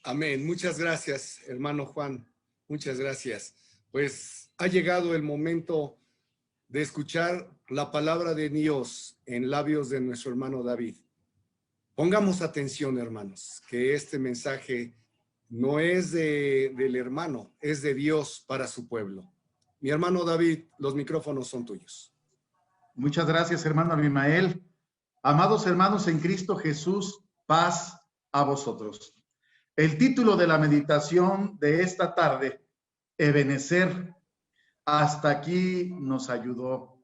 Amén. Muchas gracias, hermano Juan. Muchas gracias. Pues ha llegado el momento de escuchar la palabra de Dios en labios de nuestro hermano David. Pongamos atención, hermanos, que este mensaje no es del hermano, es de Dios para su pueblo. Mi hermano David, los micrófonos son tuyos. Muchas gracias, hermano Abimael. Amados hermanos en Cristo Jesús, paz a vosotros. El título de la meditación de esta tarde, Ebenecer, hasta aquí nos ayudó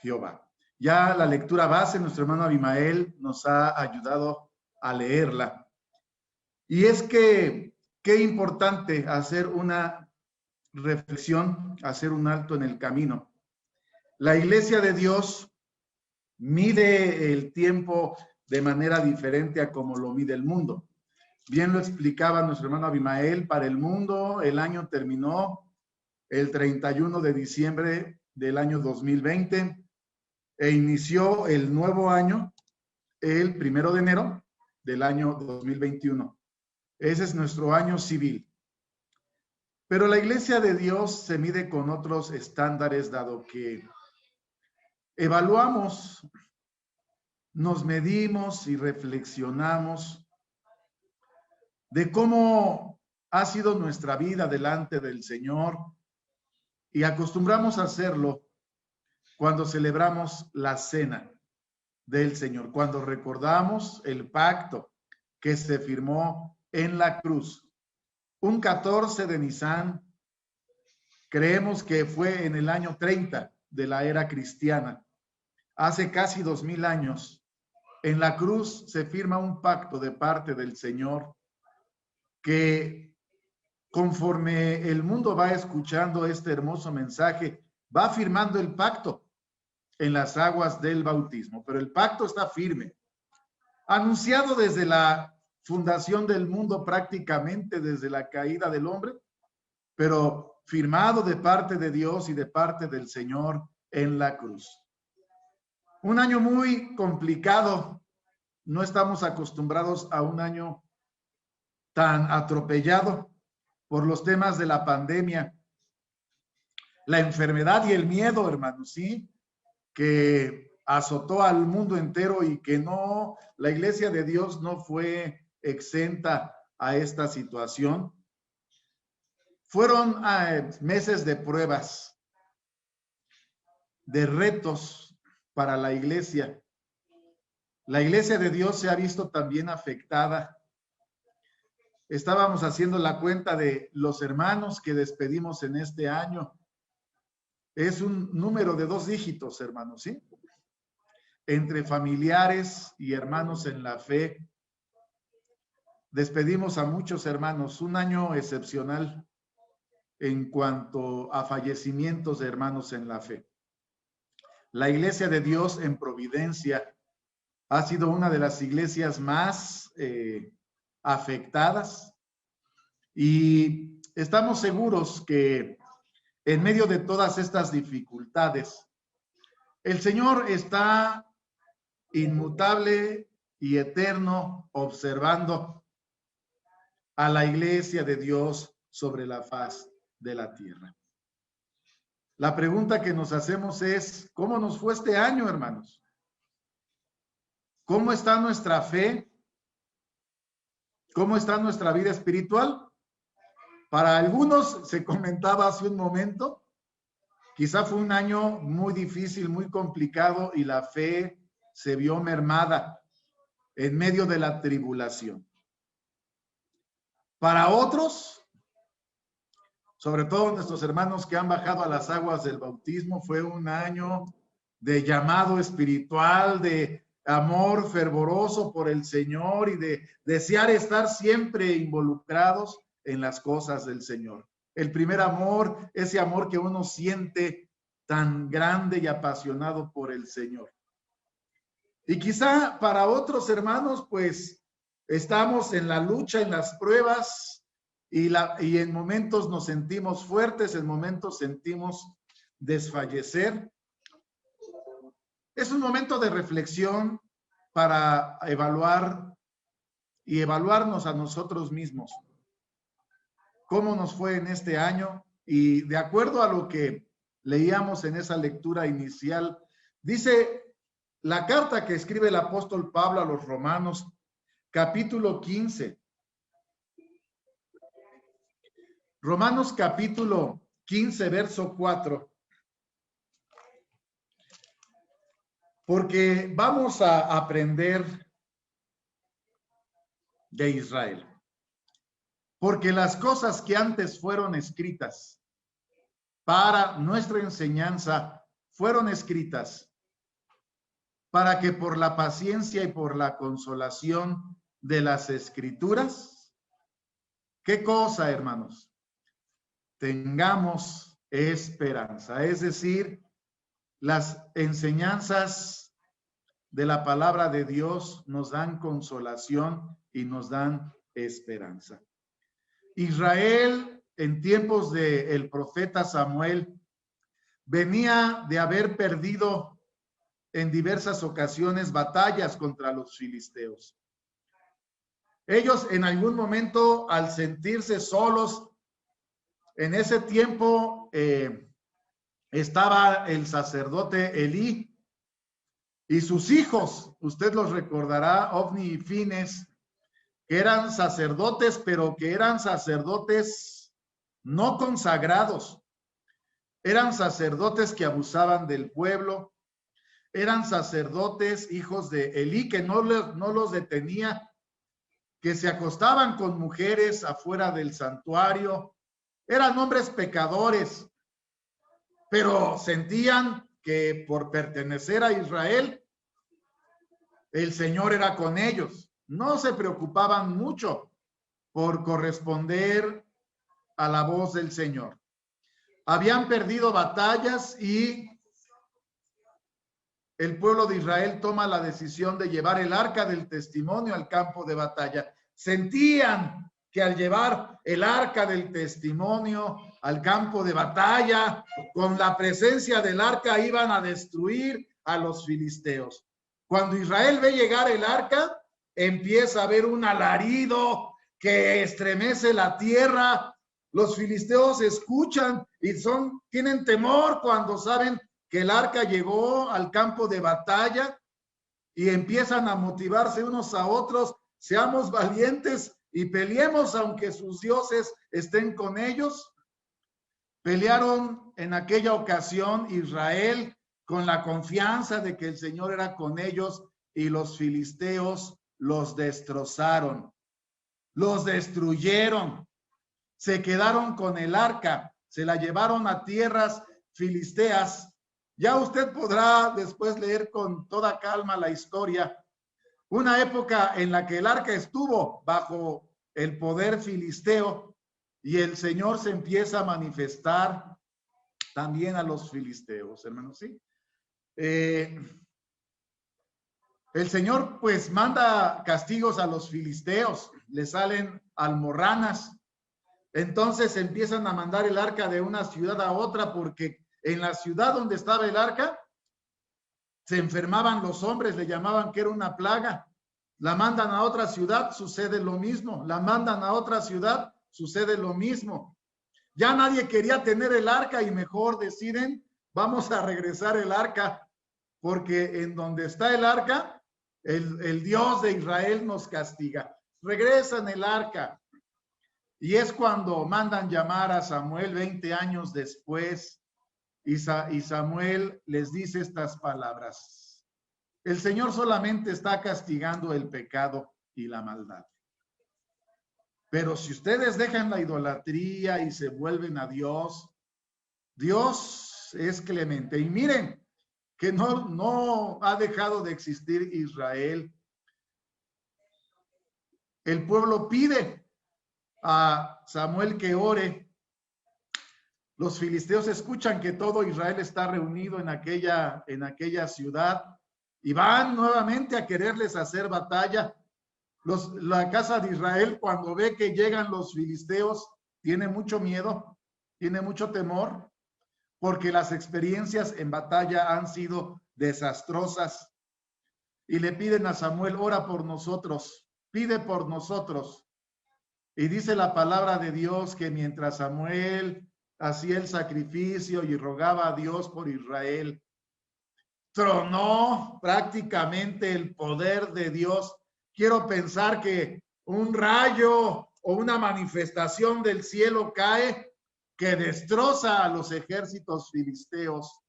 Jehová. Ya la lectura base, nuestro hermano Abimael nos ha ayudado a leerla. Y es que, qué importante hacer una reflexión, hacer un alto en el camino. La iglesia de Dios mide el tiempo de manera diferente a como lo mide el mundo. Bien lo explicaba nuestro hermano Abimael, para el mundo el año terminó el 31 de diciembre del año 2020 e inició el nuevo año el 1 de enero del año 2021. Ese es nuestro año civil. Pero la iglesia de Dios se mide con otros estándares, dado que evaluamos, nos medimos y reflexionamos de cómo ha sido nuestra vida delante del Señor y acostumbramos a hacerlo cuando celebramos la cena del Señor, cuando recordamos el pacto que se firmó en la cruz. Un 14 de Nisan, creemos que fue en el año 30 de la era cristiana, hace casi 2000 años, en la cruz se firma un pacto de parte del Señor que conforme el mundo va escuchando este hermoso mensaje, va firmando el pacto en las aguas del bautismo, pero el pacto está firme, anunciado desde la fundación del mundo, prácticamente desde la caída del hombre, pero firmado de parte de Dios y de parte del Señor en la cruz. Un año muy complicado, no estamos acostumbrados a un año tan atropellado por los temas de la pandemia, la enfermedad y el miedo, hermanos, ¿sí? Que azotó al mundo entero y que no, la iglesia de Dios no fue exenta a esta situación. Fueron meses de pruebas, de retos para la iglesia. La iglesia de Dios se ha visto también afectada. Estábamos haciendo la cuenta de los hermanos que despedimos en este año. Es un número de 2 dígitos, hermanos, ¿sí? Entre familiares y hermanos en la fe. Despedimos a muchos hermanos. Un año excepcional en cuanto a fallecimientos de hermanos en la fe. La iglesia de Dios en Providencia ha sido una de las iglesias más afectadas y estamos seguros que en medio de todas estas dificultades, el Señor está inmutable y eterno observando a la iglesia de Dios sobre la faz de la tierra. La pregunta que nos hacemos es, ¿cómo nos fue este año, hermanos? ¿Cómo está nuestra fe? ¿Cómo está nuestra vida espiritual? Para algunos, se comentaba hace un momento, quizá fue un año muy difícil, muy complicado y la fe se vio mermada en medio de la tribulación. Para otros, sobre todo nuestros hermanos que han bajado a las aguas del bautismo, fue un año de llamado espiritual, de amor fervoroso por el Señor y de desear estar siempre involucrados en las cosas del Señor. El primer amor, ese amor que uno siente tan grande y apasionado por el Señor. Y quizá para otros hermanos, pues estamos en la lucha, en las pruebas y en momentos nos sentimos fuertes, en momentos sentimos desfallecer. Es un momento de reflexión para evaluar y evaluarnos a nosotros mismos. cómo nos fue en este año. Y de acuerdo a lo que leíamos en esa lectura inicial, dice la carta que escribe el apóstol Pablo a los Romanos, capítulo 15. Romanos capítulo 15, verso 4. Porque vamos a aprender de Israel. Porque las cosas que antes fueron escritas para nuestra enseñanza fueron escritas para que por la paciencia y por la consolación de las escrituras, ¿qué cosa, hermanos? Tengamos esperanza. Es decir, las enseñanzas de la palabra de Dios nos dan consolación y nos dan esperanza. Israel, en tiempos del profeta Samuel, venía de haber perdido en diversas ocasiones batallas contra los filisteos. Ellos en algún momento, al sentirse solos, en ese tiempo estaba el sacerdote Elí y sus hijos, usted los recordará, Ofni y Fines, que eran sacerdotes, pero que eran sacerdotes no consagrados. Eran sacerdotes que abusaban del pueblo. Eran sacerdotes, hijos de Elí, que no los detenía, que se acostaban con mujeres afuera del santuario. Eran hombres pecadores, pero sentían que por pertenecer a Israel, el Señor era con ellos. No se preocupaban mucho por corresponder a la voz del Señor. Habían perdido batallas y el pueblo de Israel toma la decisión de llevar el arca del testimonio al campo de batalla. Sentían que al llevar el arca del testimonio al campo de batalla, con la presencia del arca iban a destruir a los filisteos. Cuando Israel ve llegar el arca, empieza a haber un alarido que estremece la tierra. Los filisteos escuchan y tienen temor cuando saben que el arca llegó al campo de batalla y empiezan a motivarse unos a otros. Seamos valientes y peleemos aunque sus dioses estén con ellos. Pelearon en aquella ocasión Israel con la confianza de que el Señor era con ellos y los filisteos los destrozaron, los destruyeron, se quedaron con el arca, se la llevaron a tierras filisteas. Ya usted podrá después leer con toda calma la historia. Una época en la que el arca estuvo bajo el poder filisteo y el Señor se empieza a manifestar también a los filisteos, hermanos, ¿sí? El Señor pues manda castigos a los filisteos, le salen almorranas. Entonces empiezan a mandar el arca de una ciudad a otra porque en la ciudad donde estaba el arca se enfermaban los hombres, le llamaban que era una plaga. La mandan a otra ciudad, sucede lo mismo. La mandan a otra ciudad, sucede lo mismo. Ya nadie quería tener el arca y mejor deciden, vamos a regresar el arca, porque en donde está el arca, el Dios de Israel nos castiga. Regresan el arca. Y es cuando mandan llamar a Samuel 20 años después, y Samuel les dice estas palabras: el Señor solamente está castigando el pecado y la maldad. Pero si ustedes dejan la idolatría y se vuelven a Dios, Dios es clemente. Y miren que no ha dejado de existir Israel. El pueblo pide a Samuel que ore. Los filisteos escuchan que todo Israel está reunido en aquella ciudad y van nuevamente a quererles hacer batalla. La casa de Israel, cuando ve que llegan los filisteos, tiene mucho miedo, tiene mucho temor, porque las experiencias en batalla han sido desastrosas. Y le piden a Samuel: ora por nosotros, pide por nosotros. Y dice la palabra de Dios que mientras Samuel hacía el sacrificio y rogaba a Dios por Israel, tronó prácticamente el poder de Dios. Quiero pensar que un rayo o una manifestación del cielo cae que destroza a los ejércitos filisteos.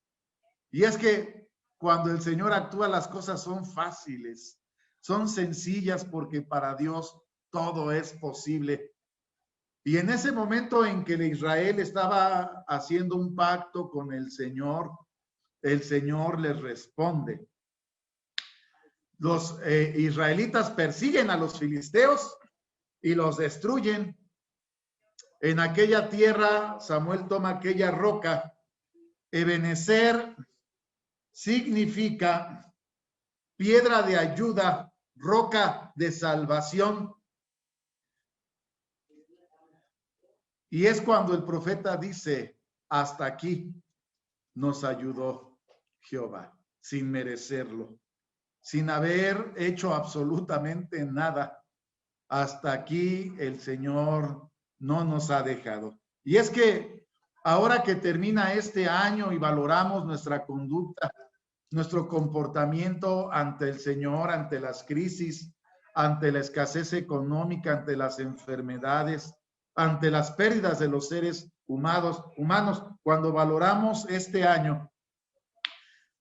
Y es que cuando el Señor actúa, las cosas son fáciles, son sencillas, porque para Dios todo es posible. Y en ese momento en que Israel estaba haciendo un pacto con el Señor les responde. Los israelitas persiguen a los filisteos y los destruyen. En aquella tierra, Samuel toma aquella roca. Ebenezer significa piedra de ayuda, roca de salvación. Y es cuando el profeta dice, hasta aquí nos ayudó Jehová, sin merecerlo, sin haber hecho absolutamente nada. Hasta aquí el Señor no nos ha dejado. Y es que ahora que termina este año y valoramos nuestra conducta, nuestro comportamiento ante el Señor, ante las crisis, ante la escasez económica, ante las enfermedades, ante las pérdidas de los seres humanos, cuando valoramos este año,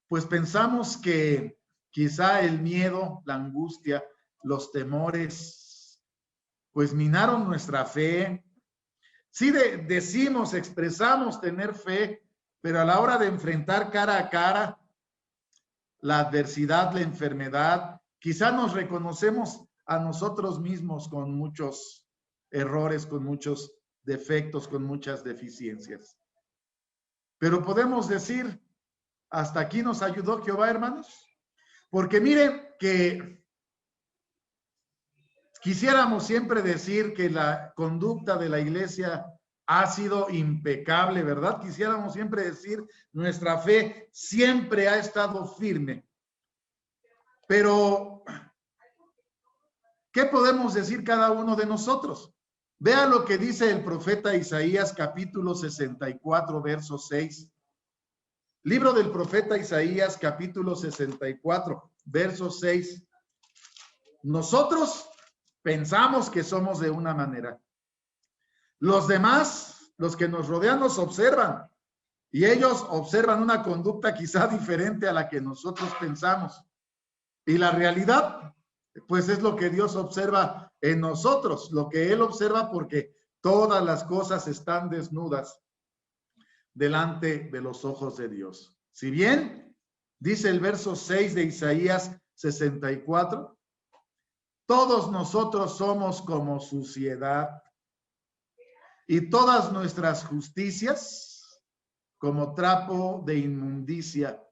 pues pensamos que quizá el miedo, la angustia, los temores, pues minaron nuestra fe. Sí decimos, expresamos tener fe, pero a la hora de enfrentar cara a cara la adversidad, la enfermedad, quizá nos reconocemos a nosotros mismos con muchos errores, con muchos defectos, con muchas deficiencias. Pero podemos decir, hasta aquí nos ayudó Jehová, hermanos. Porque miren que quisiéramos siempre decir que la conducta de la iglesia ha sido impecable, ¿verdad? Quisiéramos siempre decir, nuestra fe siempre ha estado firme. Pero, ¿qué podemos decir cada uno de nosotros? Vea lo que dice el profeta Isaías, capítulo 64, verso 6. Libro del profeta Isaías, capítulo 64, verso 6. Nosotros pensamos que somos de una manera. Los demás, los que nos rodean, nos observan. Y ellos observan una conducta quizá diferente a la que nosotros pensamos. Y la realidad, pues es lo que Dios observa en nosotros, lo que Él observa, porque todas las cosas están desnudas delante de los ojos de Dios. Si bien, dice el verso 6 de Isaías 64, todos nosotros somos como suciedad y todas nuestras justicias como trapo de inmundicia,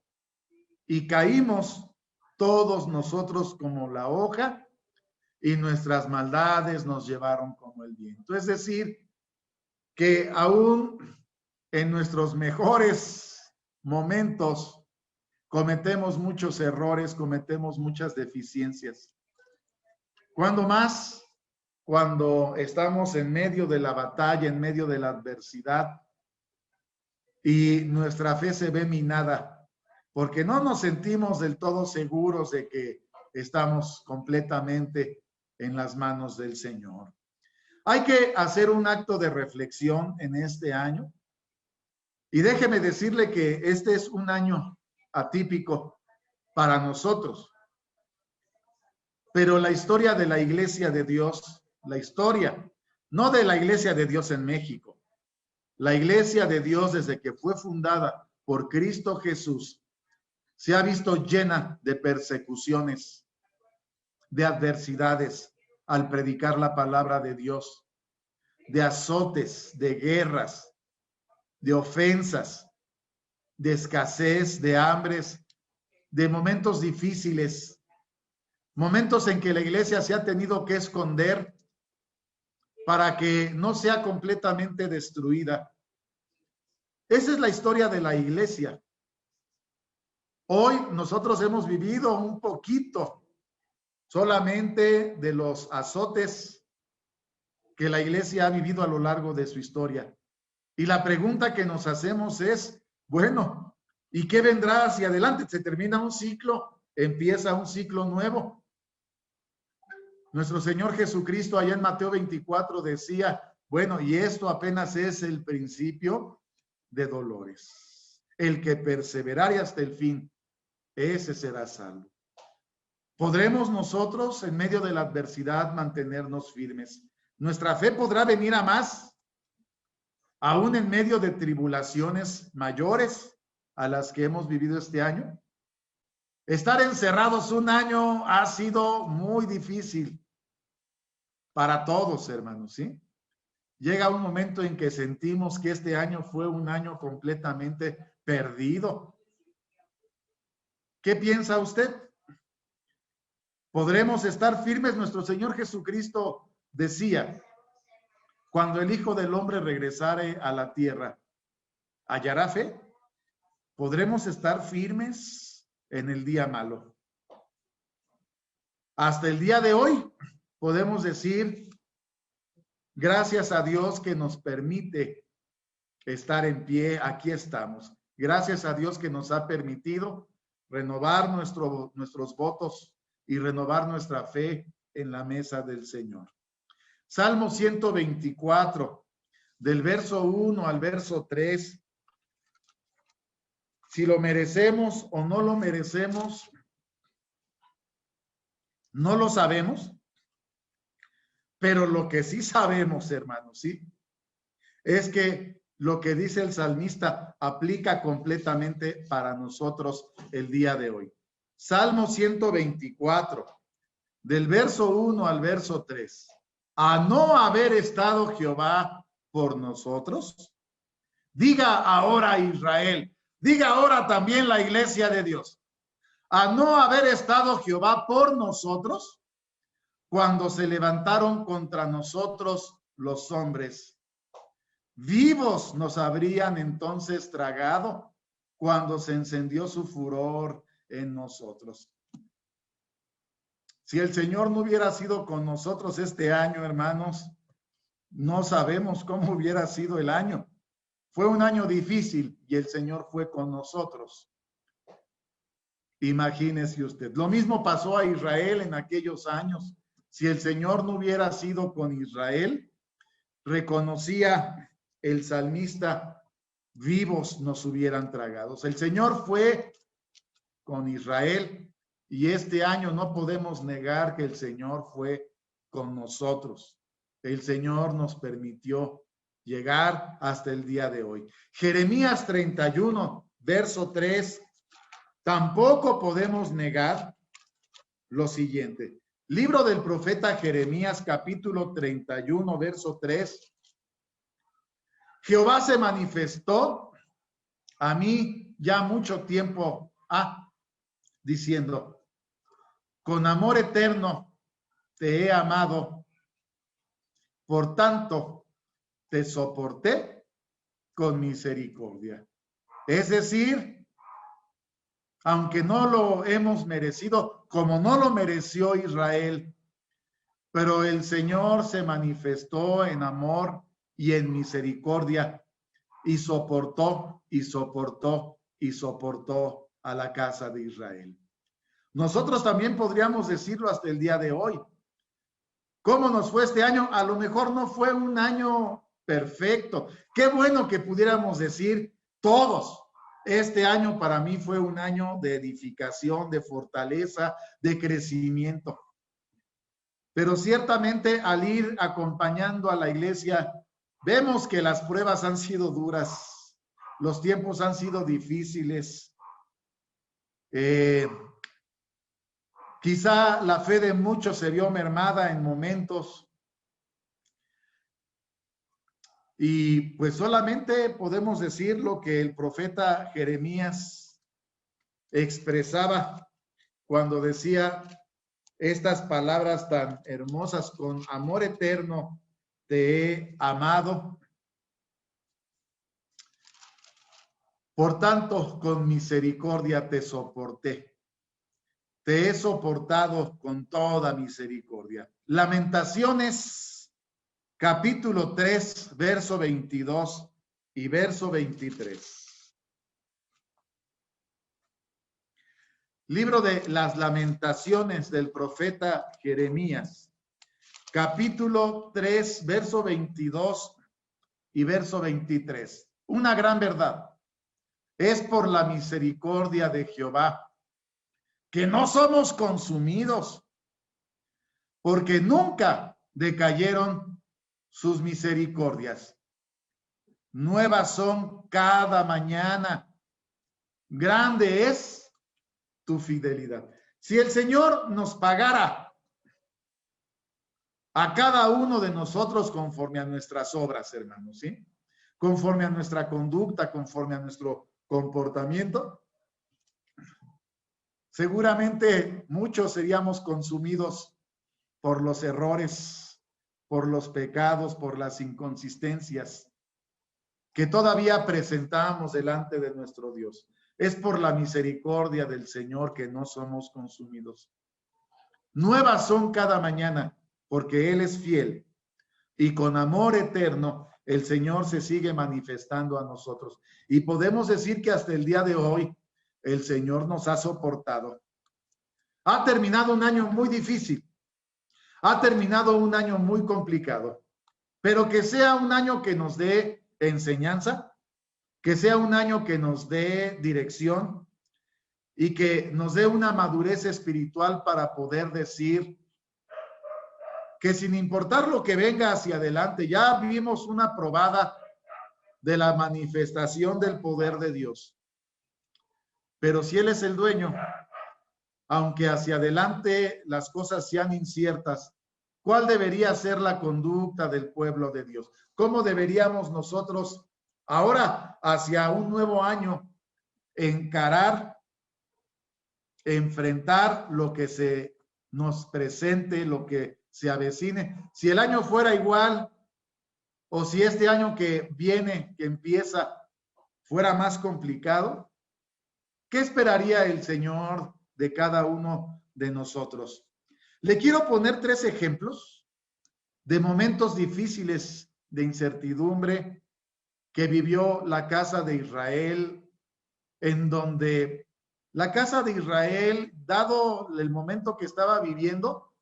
y caímos todos nosotros como la hoja, y nuestras maldades nos llevaron como el viento. Es decir, que aún en nuestros mejores momentos cometemos muchos errores, cometemos muchas deficiencias. ¿Cuándo más? Cuando estamos en medio de la batalla, en medio de la adversidad, y nuestra fe se ve minada, porque no nos sentimos del todo seguros de que estamos completamente en las manos del Señor. Hay que hacer un acto de reflexión en este año. Y déjeme decirle que este es un año atípico para nosotros. Pero la historia de la Iglesia de Dios, la historia, no de la Iglesia de Dios en México, la Iglesia de Dios desde que fue fundada por Cristo Jesús, se ha visto llena de persecuciones, de adversidades al predicar la palabra de Dios, de azotes, de guerras, de ofensas, de escasez, de hambres, de momentos difíciles, momentos en que la iglesia se ha tenido que esconder para que no sea completamente destruida. Esa es la historia de la iglesia. Hoy nosotros hemos vivido un poquito solamente de los azotes que la iglesia ha vivido a lo largo de su historia. Y la pregunta que nos hacemos es, bueno, ¿y qué vendrá hacia adelante? Se termina un ciclo, empieza un ciclo nuevo. Nuestro Señor Jesucristo allá en Mateo 24 decía, bueno, y esto apenas es el principio de dolores. El que perseverare hasta el fin, ese será salvo. ¿Podremos nosotros en medio de la adversidad mantenernos firmes? ¿Nuestra fe podrá venir a más? Aún en medio de tribulaciones mayores a las que hemos vivido este año. Estar encerrados un año ha sido muy difícil para todos, hermanos, ¿sí? Llega un momento en que sentimos que este año fue un año completamente perdido. ¿Qué piensa usted? ¿Podremos estar firmes? Nuestro Señor Jesucristo decía, cuando el Hijo del Hombre regresare a la tierra, ¿hallará fe? ¿Podremos estar firmes en el día malo? Hasta el día de hoy podemos decir, gracias a Dios que nos permite estar en pie, aquí estamos. Gracias a Dios que nos ha permitido renovar nuestros votos y renovar nuestra fe en la mesa del Señor. Salmo 124, del verso 1 al verso 3. Si lo merecemos o no lo merecemos, no lo sabemos, pero lo que sí sabemos, hermanos, ¿sí? Es que lo que dice el salmista aplica completamente para nosotros el día de hoy. Salmo 124, del verso 1 al verso 3. A no haber estado Jehová por nosotros, diga ahora Israel, diga ahora también la iglesia de Dios, a no haber estado Jehová por nosotros, cuando se levantaron contra nosotros los hombres, vivos nos habrían entonces tragado cuando se encendió su furor en nosotros. Si el Señor no hubiera sido con nosotros este año, hermanos, no sabemos cómo hubiera sido el año. Fue un año difícil y el Señor fue con nosotros. Imagínese usted. Lo mismo pasó a Israel en aquellos años. Si el Señor no hubiera sido con Israel, reconocía el salmista, vivos nos hubieran tragado. El Señor fue con Israel y este año no podemos negar que el Señor fue con nosotros. El Señor nos permitió llegar hasta el día de hoy. Jeremías 31, verso 3, tampoco podemos negar lo siguiente. Libro del profeta Jeremías, capítulo 31, verso 3. Jehová se manifestó a mí ya mucho tiempo, diciendo, con amor eterno te he amado, por tanto te soporté con misericordia. Es decir, aunque no lo hemos merecido, como no lo mereció Israel, pero el Señor se manifestó en amor y en misericordia y soportó y soportó y soportó a la casa de Israel. Nosotros también podríamos decirlo hasta el día de hoy. ¿Cómo nos fue este año? A lo mejor no fue un año perfecto. Qué bueno que pudiéramos decir todos, este año para mí fue un año de edificación, de fortaleza, de crecimiento. Pero ciertamente al ir acompañando a la iglesia, vemos que las pruebas han sido duras, los tiempos han sido difíciles. Quizá la fe de muchos se vio mermada en momentos y pues solamente podemos decir lo que el profeta Jeremías expresaba cuando decía estas palabras tan hermosas: con amor eterno te he amado, por tanto con misericordia te soporté. Te he soportado con toda misericordia. Lamentaciones capítulo 3, verso 22 y verso 23. Libro de las Lamentaciones del profeta Jeremías, capítulo 3, verso 22 y verso 23. Una gran verdad. Es por la misericordia de Jehová que no somos consumidos, porque nunca decayeron sus misericordias. Nuevas son cada mañana. Grande es tu fidelidad. Si el Señor nos pagara a cada uno de nosotros conforme a nuestras obras, hermanos, ¿sí? Conforme a nuestra conducta, conforme a nuestro comportamiento, seguramente muchos seríamos consumidos por los errores, por los pecados, por las inconsistencias que todavía presentamos delante de nuestro Dios. Es por la misericordia del Señor que no somos consumidos. Nuevas son cada mañana, porque Él es fiel, y con amor eterno el Señor se sigue manifestando a nosotros. Y podemos decir que hasta el día de hoy el Señor nos ha soportado. Ha terminado un año muy difícil, ha terminado un año muy complicado, pero que sea un año que nos dé enseñanza, que sea un año que nos dé dirección y que nos dé una madurez espiritual para poder decir que sin importar lo que venga hacia adelante, ya vimos una probada de la manifestación del poder de Dios. Pero si Él es el dueño, aunque hacia adelante las cosas sean inciertas, ¿cuál debería ser la conducta del pueblo de Dios? ¿Cómo deberíamos nosotros ahora, hacia un nuevo año, encarar, enfrentar lo que se nos presente, lo que se avecine? Si el año fuera igual, o si este año que viene, que empieza, fuera más complicado, ¿qué esperaría el Señor de cada uno de nosotros? Le quiero poner 3 ejemplos de momentos difíciles de incertidumbre que vivió la casa de Israel, en donde la casa de Israel, dado el momento que estaba viviendo,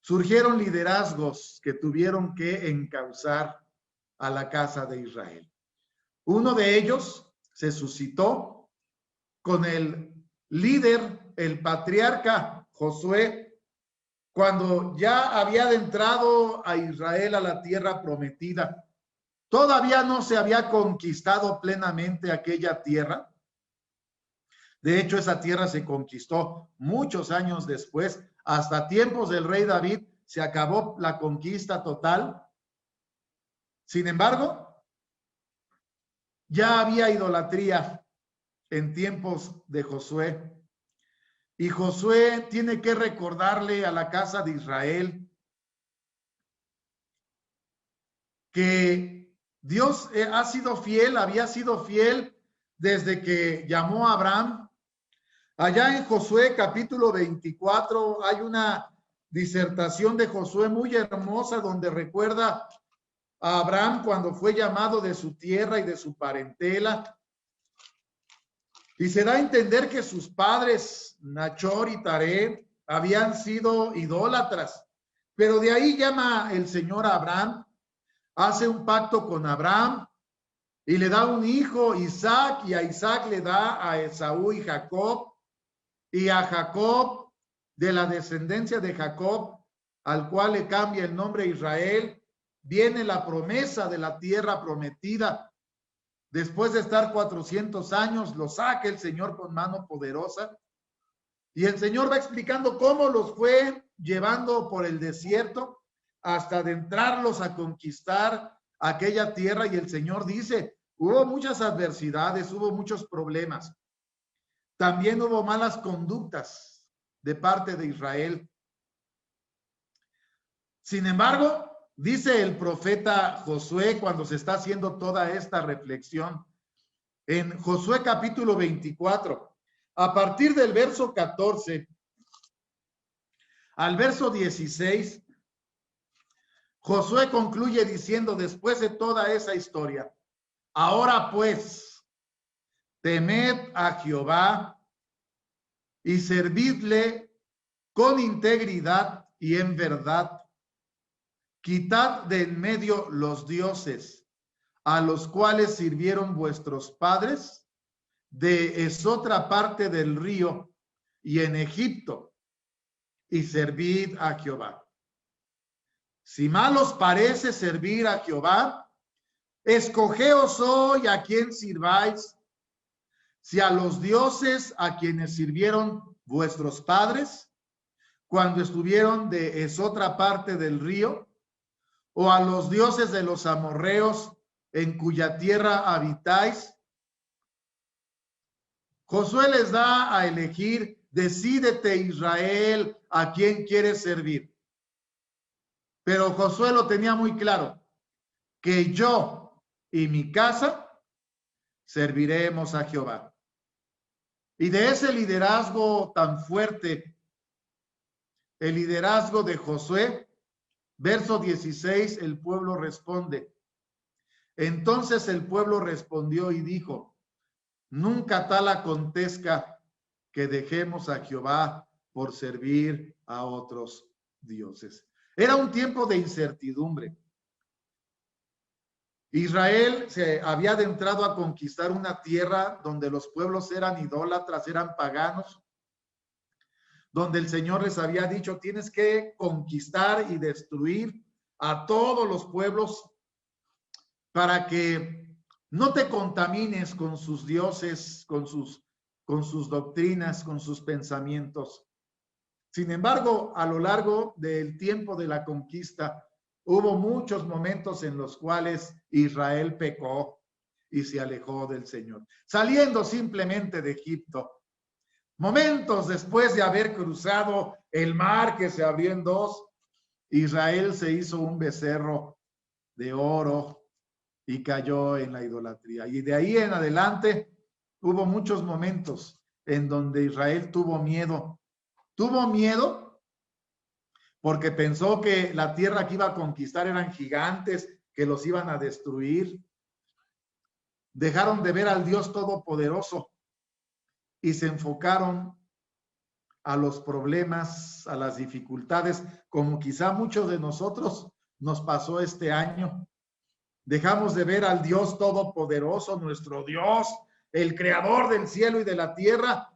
surgieron liderazgos que tuvieron que encauzar a la casa de Israel. Uno de ellos se suscitó con el líder, el patriarca Josué, cuando ya había adentrado a Israel a la tierra prometida. Todavía no se había conquistado plenamente aquella tierra. De hecho, esa tierra se conquistó muchos años después. Hasta tiempos del rey David se acabó la conquista total. Sin embargo, ya había idolatría en tiempos de Josué. Y Josué tiene que recordarle a la casa de Israel que Dios ha sido fiel, había sido fiel desde que llamó a Abraham. Allá en Josué capítulo 24 hay una disertación de Josué muy hermosa donde recuerda a Abraham cuando fue llamado de su tierra y de su parentela. Y se da a entender que sus padres, Nachor y Taré, habían sido idólatras. Pero de ahí llama el Señor a Abraham, hace un pacto con Abraham y le da un hijo, Isaac, y a Isaac le da a Esaú y Jacob, y a Jacob, de la descendencia de Jacob, al cual le cambia el nombre Israel, viene la promesa de la tierra prometida. Después de estar 400 años, lo saca el Señor con mano poderosa. Y el Señor va explicando cómo los fue llevando por el desierto hasta adentrarlos a conquistar aquella tierra. Y el Señor dice, hubo muchas adversidades, hubo muchos problemas. También hubo malas conductas de parte de Israel. Sin embargo, dice el profeta Josué cuando se está haciendo toda esta reflexión, en Josué capítulo 24, a partir del verso 14 al verso 16, Josué concluye diciendo, después de toda esa historia, ahora pues, temed a Jehová y servidle con integridad y en verdad. Quitad de en medio los dioses a los cuales sirvieron vuestros padres de esotra parte del río y en Egipto, y servid a Jehová. Si mal os parece servir a Jehová, escogeos hoy a quién sirváis, si a los dioses a quienes sirvieron vuestros padres cuando estuvieron de esotra parte del río, o a los dioses de los amorreos en cuya tierra habitáis. Josué les da a elegir, decídete Israel a quién quieres servir. Pero Josué lo tenía muy claro, que yo y mi casa serviremos a Jehová. Y de ese liderazgo tan fuerte, el liderazgo de Josué, verso 16, el pueblo responde. Entonces el pueblo respondió y dijo, nunca tal acontezca que dejemos a Jehová por servir a otros dioses. Era un tiempo de incertidumbre. Israel se había adentrado a conquistar una tierra donde los pueblos eran idólatras, eran paganos, donde el Señor les había dicho, tienes que conquistar y destruir a todos los pueblos para que no te contamines con sus dioses, con sus doctrinas, con sus pensamientos. Sin embargo, a lo largo del tiempo de la conquista, hubo muchos momentos en los cuales Israel pecó y se alejó del Señor, saliendo simplemente de Egipto. Momentos después de haber cruzado el mar que se abrió en dos, Israel se hizo un becerro de oro y cayó en la idolatría. Y de ahí en adelante hubo muchos momentos en donde Israel tuvo miedo. Tuvo miedo porque pensó que la tierra que iba a conquistar eran gigantes, que los iban a destruir. Dejaron de ver al Dios Todopoderoso y se enfocaron a los problemas, a las dificultades, como quizá muchos de nosotros nos pasó este año. Dejamos de ver al Dios Todopoderoso, nuestro Dios, el creador del cielo y de la tierra,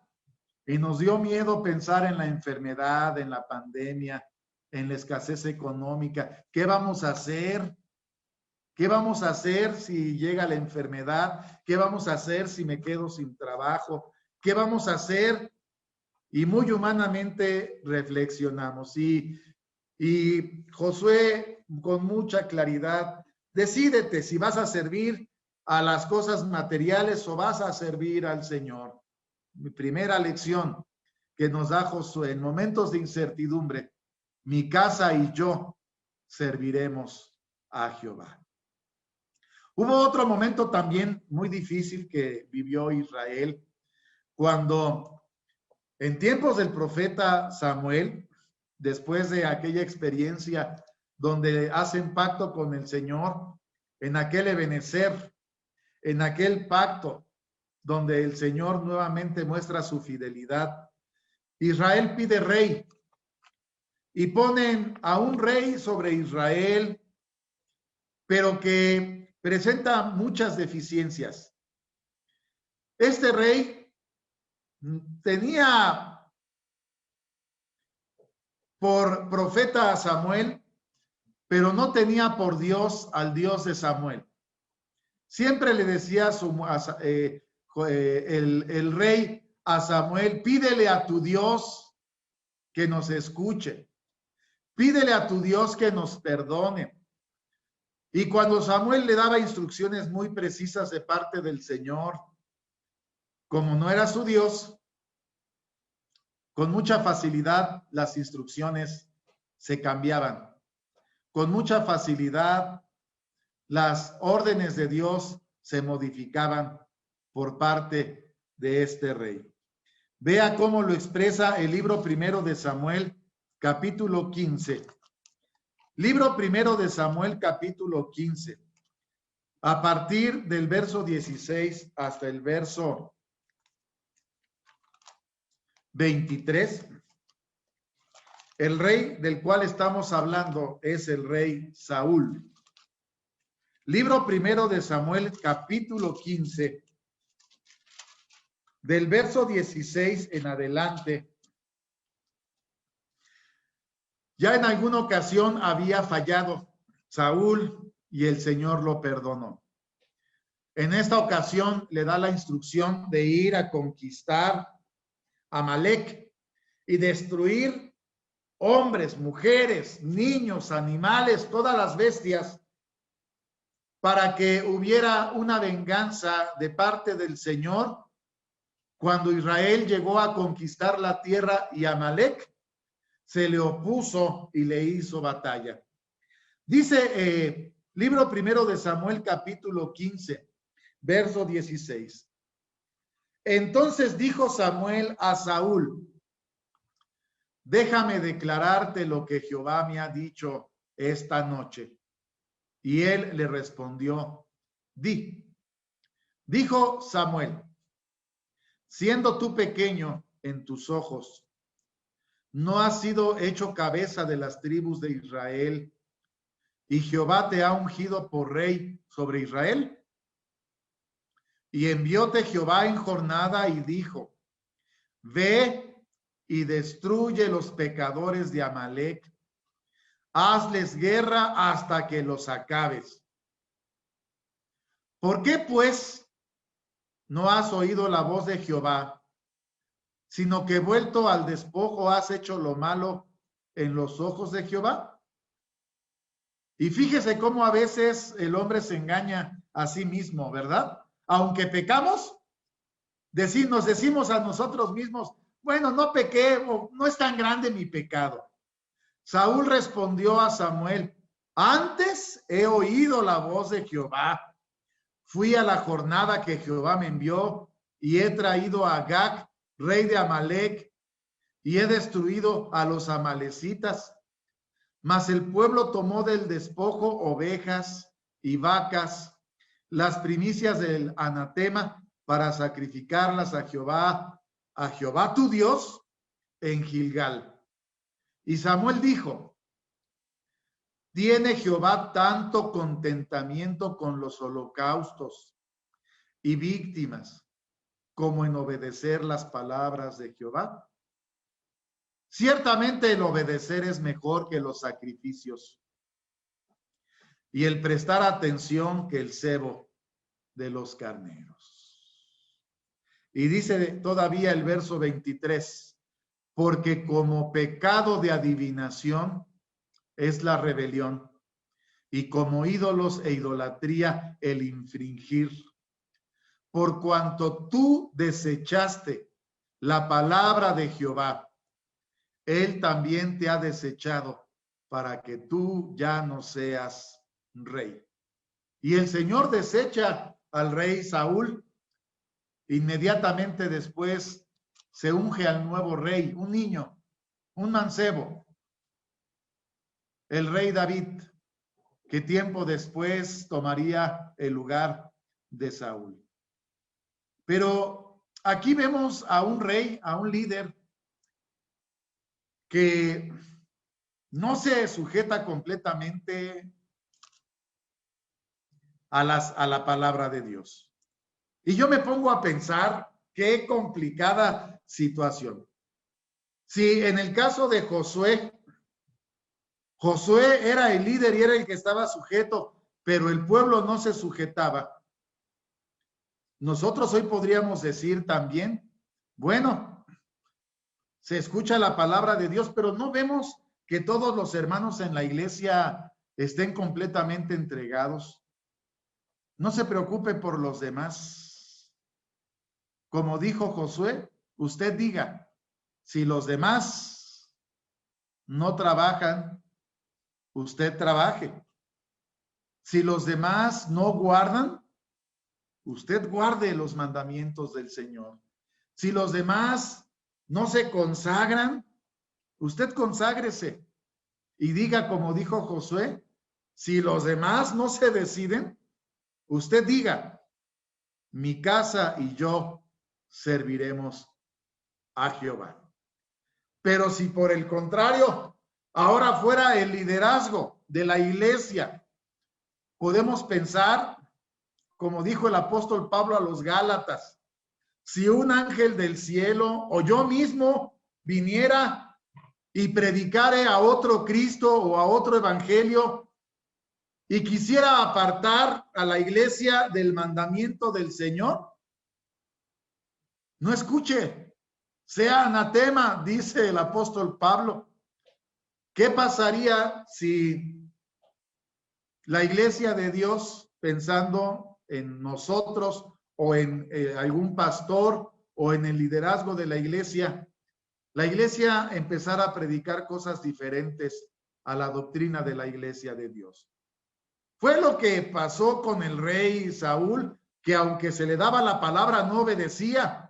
y nos dio miedo pensar en la enfermedad, en la pandemia, en la escasez económica. ¿Qué vamos a hacer? ¿Qué vamos a hacer si llega la enfermedad? ¿Qué vamos a hacer si me quedo sin trabajo? ¿Qué vamos a hacer? Y muy humanamente reflexionamos. Y Josué, con mucha claridad, decídete si vas a servir a las cosas materiales o vas a servir al Señor. Mi primera lección que nos da Josué, en momentos de incertidumbre, mi casa y yo serviremos a Jehová. Hubo otro momento también muy difícil que vivió Israel, cuando en tiempos del profeta Samuel, después de aquella experiencia donde hacen pacto con el Señor, en aquel Ebenezer, en aquel pacto donde el Señor nuevamente muestra su fidelidad, Israel pide rey y ponen a un rey sobre Israel, pero que presenta muchas deficiencias. Este rey tenía por profeta a Samuel, pero no tenía por Dios al Dios de Samuel. Siempre le decía el rey a Samuel, pídele a tu Dios que nos escuche, pídele a tu Dios que nos perdone. Y cuando Samuel le daba instrucciones muy precisas de parte del Señor, como no era su Dios, con mucha facilidad las instrucciones se cambiaban. Con mucha facilidad las órdenes de Dios se modificaban por parte de este rey. Vea cómo lo expresa el libro primero de Samuel, capítulo 15, Libro primero de Samuel, capítulo 15. A partir del verso 16 hasta el verso 23, el rey del cual estamos hablando es el rey Saúl. Libro primero de Samuel, capítulo 15, del verso 16 en adelante. Ya en alguna ocasión había fallado Saúl y el Señor lo perdonó. En esta ocasión le da la instrucción de ir a conquistar Amalec y destruir hombres, mujeres, niños, animales, todas las bestias, para que hubiera una venganza de parte del Señor cuando Israel llegó a conquistar la tierra y Amalec se le opuso y le hizo batalla. Dice libro primero de Samuel, capítulo 15, verso 16. Entonces dijo Samuel a Saúl: déjame declararte lo que Jehová me ha dicho esta noche. Y él le respondió: di. Dijo Samuel: siendo tú pequeño en tus ojos, ¿no has sido hecho cabeza de las tribus de Israel, y Jehová te ha ungido por rey sobre Israel? Y envióte Jehová en jornada y dijo: ve y destruye los pecadores de Amalec, hazles guerra hasta que los acabes. ¿Por qué, pues, no has oído la voz de Jehová, sino que vuelto al despojo has hecho lo malo en los ojos de Jehová? Y fíjese cómo a veces el hombre se engaña a sí mismo, ¿verdad? Aunque pecamos, nos decimos a nosotros mismos: bueno, no pequé, no es tan grande mi pecado. Saúl respondió a Samuel: antes he oído la voz de Jehová. Fui a la jornada que Jehová me envió y he traído a Agag, rey de Amalec, y he destruido a los amalecitas. Mas el pueblo tomó del despojo ovejas y vacas, las primicias del anatema, para sacrificarlas a Jehová tu Dios, en Gilgal. Y Samuel dijo: ¿tiene Jehová tanto contentamiento con los holocaustos y víctimas como en obedecer las palabras de Jehová? Ciertamente el obedecer es mejor que los sacrificios, y el prestar atención que el cebo de los carneros. Y dice todavía el verso 23, porque como pecado de adivinación es la rebelión, y como ídolos e idolatría el infringir. Por cuanto tú desechaste la palabra de Jehová, él también te ha desechado para que tú ya no seas rey. Y el Señor desecha al rey Saúl. Inmediatamente después se unge al nuevo rey, un niño, un mancebo, el rey David, que tiempo después tomaría el lugar de Saúl. Pero aquí vemos a un rey, a un líder que no se sujeta completamente a la palabra de Dios. Y yo me pongo a pensar qué complicada situación. Si en el caso de Josué era el líder y era el que estaba sujeto, pero el pueblo no se sujetaba, nosotros hoy podríamos decir también, bueno, se escucha la palabra de Dios, pero no vemos que todos los hermanos en la iglesia estén completamente entregados. No se preocupe por los demás. Como dijo Josué, usted diga: si los demás no trabajan, usted trabaje. Si los demás no guardan, usted guarde los mandamientos del Señor. Si los demás no se consagran, usted conságrese. y diga como dijo Josué, si los demás no se deciden, usted diga, mi casa y yo serviremos a Jehová. Pero si por el contrario, ahora fuera el liderazgo de la iglesia, podemos pensar, como dijo el apóstol Pablo a los Gálatas, si un ángel del cielo o yo mismo viniera y predicare a otro Cristo o a otro evangelio y quisiera apartar a la iglesia del mandamiento del Señor, no escuche, sea anatema, dice el apóstol Pablo. ¿Qué pasaría si la iglesia de Dios, pensando en nosotros o en algún pastor o en el liderazgo de la iglesia empezara a predicar cosas diferentes a la doctrina de la iglesia de Dios? Fue lo que pasó con el rey Saúl, que aunque se le daba la palabra no obedecía.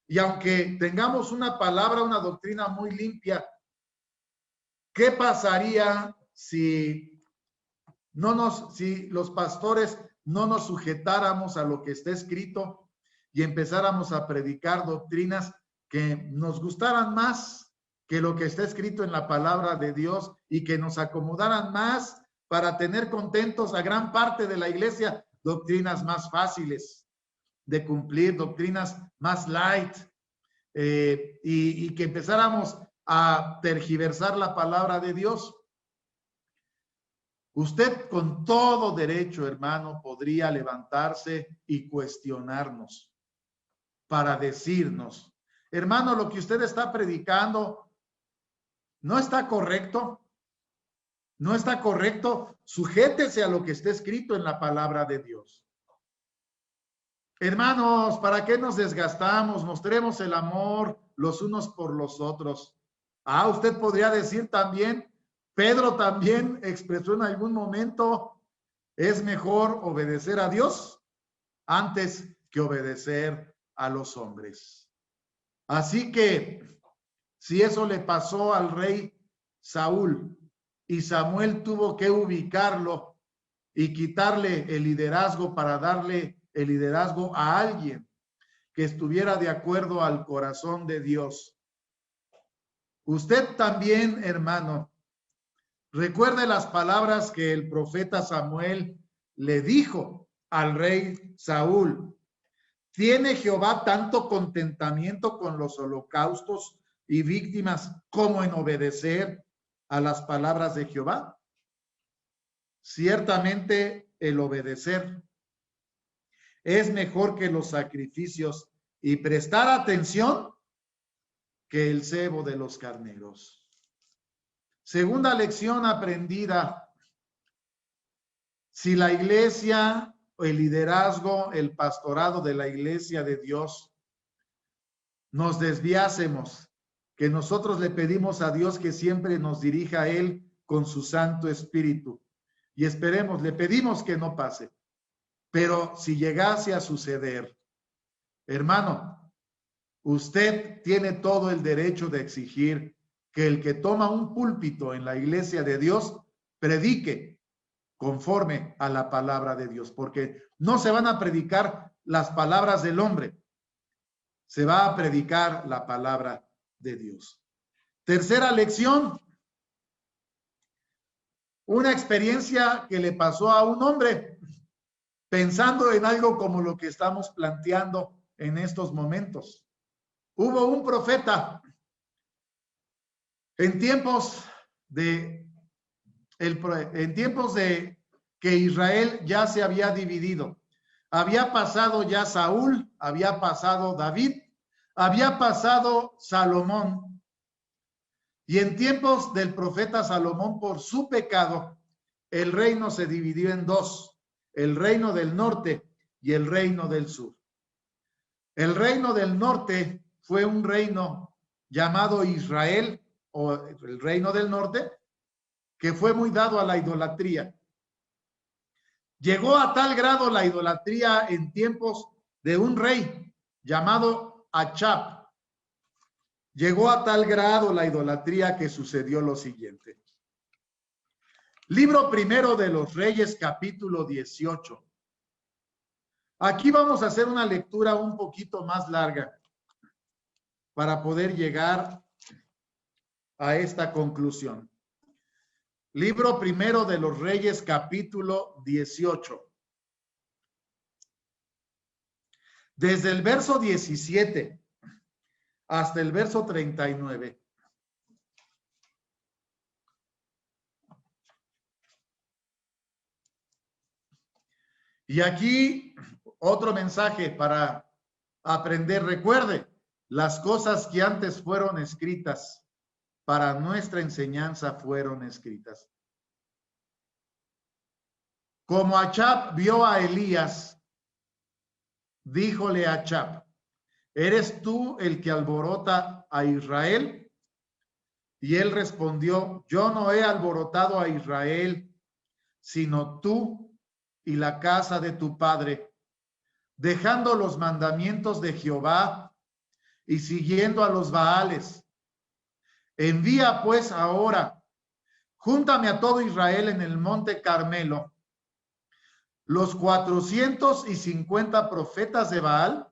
Y aunque tengamos una palabra, una doctrina muy limpia, ¿qué pasaría si los pastores no nos sujetáramos a lo que está escrito y empezáramos a predicar doctrinas que nos gustaran más que lo que está escrito en la palabra de Dios y que nos acomodaran más para tener contentos a gran parte de la iglesia? Doctrinas más fáciles de cumplir, doctrinas más light, y que empezáramos a tergiversar la palabra de Dios. Usted con todo derecho, hermano, podría levantarse y cuestionarnos para decirnos, hermano, lo que usted está predicando no está correcto, no está correcto, sujétese a lo que está escrito en la palabra de Dios. Hermanos, ¿para qué nos desgastamos? Mostremos el amor los unos por los otros. Usted podría decir también, Pedro también expresó en algún momento, es mejor obedecer a Dios antes que obedecer a los hombres. Así que, si eso le pasó al rey Saúl y Samuel tuvo que ubicarlo y quitarle el liderazgo para darle el liderazgo a alguien que estuviera de acuerdo al corazón de Dios. Usted también, hermano, recuerde las palabras que el profeta Samuel le dijo al rey Saúl. ¿Tiene Jehová tanto contentamiento con los holocaustos y víctimas como en obedecer a las palabras de Jehová? Ciertamente el obedecer es mejor que los sacrificios y prestar atención que el cebo de los carneros. Segunda lección aprendida: si la iglesia, el liderazgo, el pastorado de la iglesia de Dios nos desviásemos, que nosotros le pedimos a Dios que siempre nos dirija a Él con su Santo Espíritu, y esperemos, le pedimos que no pase. Pero si llegase a suceder, hermano, usted tiene todo el derecho de exigir que el que toma un púlpito en la iglesia de Dios predique conforme a la palabra de Dios, porque no se van a predicar las palabras del hombre, se va a predicar la palabra de Dios. Tercera lección, una experiencia que le pasó a un hombre, pensando en algo como lo que estamos planteando en estos momentos. Hubo un profeta en tiempos de que Israel ya se había dividido. Había pasado ya Saúl, había pasado David, había pasado Salomón. Y en tiempos del profeta Salomón, por su pecado, el reino se dividió en dos: el reino del norte y el reino del sur. El reino del norte fue un reino llamado Israel, o el reino del norte, que fue muy dado a la idolatría. Llegó a tal grado la idolatría en tiempos de un rey llamado Achab. Llegó a tal grado la idolatría que sucedió lo siguiente. Libro primero de los Reyes, capítulo 18. Aquí vamos a hacer una lectura un poquito más larga para poder llegar a esta conclusión. Libro primero de los Reyes, capítulo 18. Desde el verso 17 hasta el verso 39. Y aquí otro mensaje para aprender. Recuerde, las cosas que antes fueron escritas para nuestra enseñanza fueron escritas. Como Achab vio a Elías, díjole a Achab: ¿eres tú el que alborota a Israel? Y él respondió: yo no he alborotado a Israel, sino tú y la casa de tu padre, dejando los mandamientos de Jehová y siguiendo a los Baales. Envía pues ahora, júntame a todo Israel en el monte Carmelo, los 450 profetas de Baal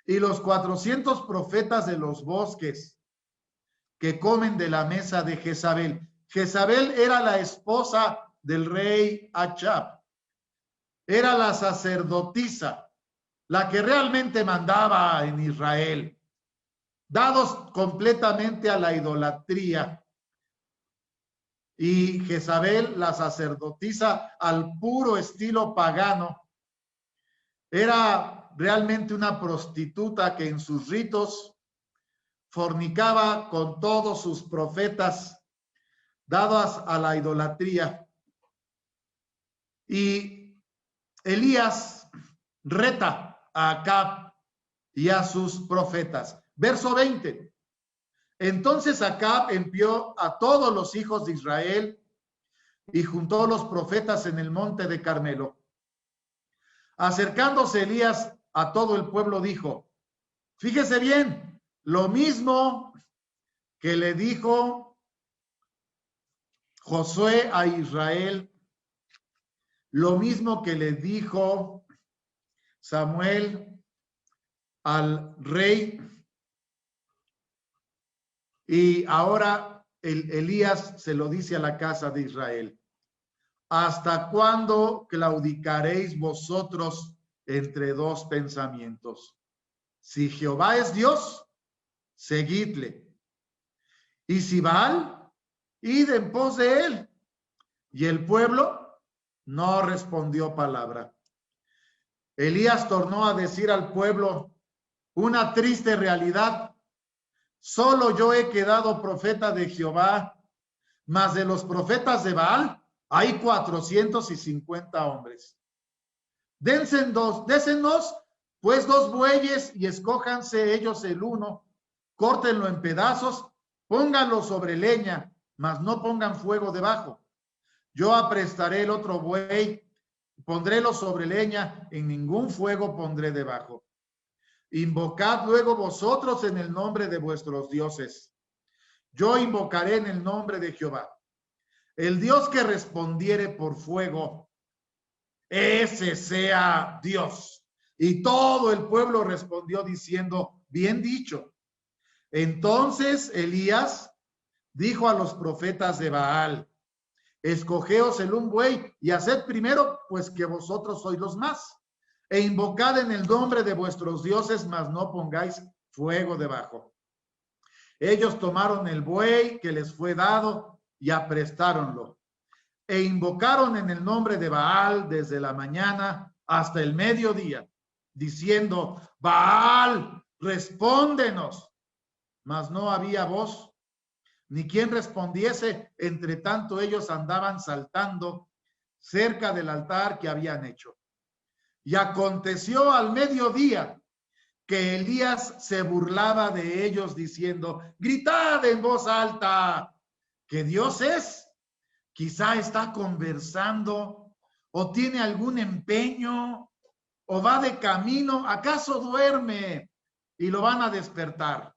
y los 400 profetas de los bosques que comen de la mesa de Jezabel. Jezabel era la esposa del rey Achab. Era la sacerdotisa, la que realmente mandaba en Israel, dados completamente a la idolatría. Y Jezabel, la sacerdotisa, al puro estilo pagano, era realmente una prostituta que en sus ritos fornicaba con todos sus profetas, dados a la idolatría. Y Elías reta a Acab y a sus profetas. Verso 20. Entonces Acab envió a todos los hijos de Israel y juntó los profetas en el monte de Carmelo. Acercándose Elías a todo el pueblo, dijo: fíjese bien, lo mismo que le dijo Josué a Israel, lo mismo que le dijo Samuel al rey, y ahora Elías se lo dice a la casa de Israel: ¿hasta cuándo claudicaréis vosotros entre dos pensamientos? Si Jehová es Dios, seguidle, y si Baal, id en pos de él. Y el pueblo no respondió palabra. Elías tornó a decir al pueblo una triste realidad: solo yo he quedado profeta de Jehová, mas de los profetas de Baal hay 450 hombres. Désennos pues 2 bueyes y escójanse ellos el uno, córtenlo en pedazos, pónganlo sobre leña, mas no pongan fuego debajo. Yo aprestaré el otro buey, pondrélo sobre leña, en ningún fuego pondré debajo. Invocad luego vosotros en el nombre de vuestros dioses. Yo invocaré en el nombre de Jehová. El Dios que respondiere por fuego, ese sea Dios. Y todo el pueblo respondió diciendo: bien dicho. Entonces Elías dijo a los profetas de Baal: escogeos el un buey y haced primero, pues que vosotros sois los más, e invocad en el nombre de vuestros dioses, mas no pongáis fuego debajo. Ellos tomaron el buey que les fue dado y aprestáronlo, e invocaron en el nombre de Baal desde la mañana hasta el mediodía, diciendo: Baal, respóndenos. Mas no había voz, ni quien respondiese. Entre tanto ellos andaban saltando cerca del altar que habían hecho. Y aconteció al mediodía que Elías se burlaba de ellos diciendo: gritad en voz alta, que Dios es. Quizá está conversando, o tiene algún empeño, o va de camino. ¿Acaso duerme? Y lo van a despertar.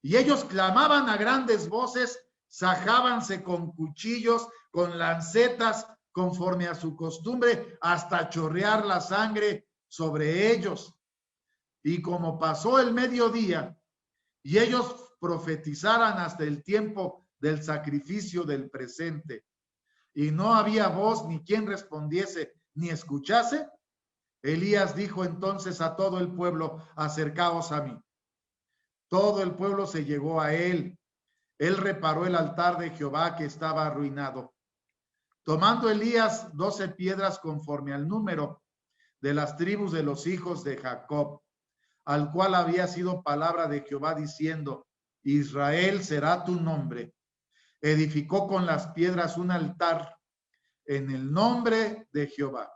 Y ellos clamaban a grandes voces, sajábanse con cuchillos, con lancetas conforme a su costumbre, hasta chorrear la sangre sobre ellos. Y como pasó el mediodía, y ellos profetizaran hasta el tiempo del sacrificio del presente, y no había voz ni quien respondiese ni escuchase, Elías dijo entonces a todo el pueblo: acercaos a mí. Todo el pueblo se llegó a él. Él reparó el altar de Jehová que estaba arruinado. Tomando Elías 12 piedras conforme al número de las tribus de los hijos de Jacob, al cual había sido palabra de Jehová diciendo: Israel será tu nombre. Edificó con las piedras un altar en el nombre de Jehová.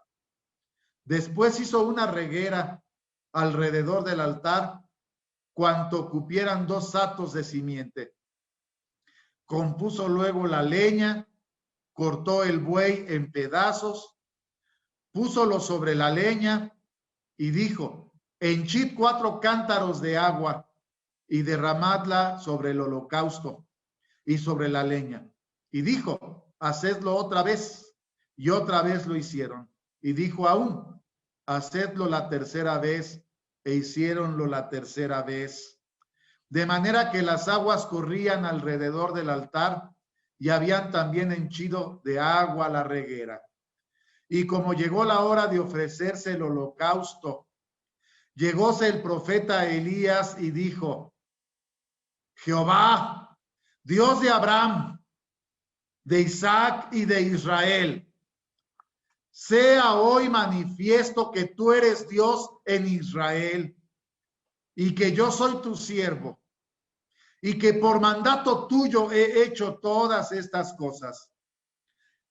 Después hizo una reguera alrededor del altar, cuanto cupieran 2 satos de simiente. Compuso luego la leña, cortó el buey en pedazos, púsolo sobre la leña y dijo: henchid 4 cántaros de agua y derramadla sobre el holocausto y sobre la leña. Y dijo: hacedlo otra vez. Y otra vez lo hicieron. Y dijo aún: hacedlo la tercera vez. E hiciéronlo la tercera vez. De manera que las aguas corrían alrededor del altar, y habían también henchido de agua la reguera. Y como llegó la hora de ofrecerse el holocausto, llegóse el profeta Elías y dijo: Jehová, Dios de Abraham, de Isaac y de Israel, sea hoy manifiesto que tú eres Dios en Israel y que yo soy tu siervo y que por mandato tuyo he hecho todas estas cosas.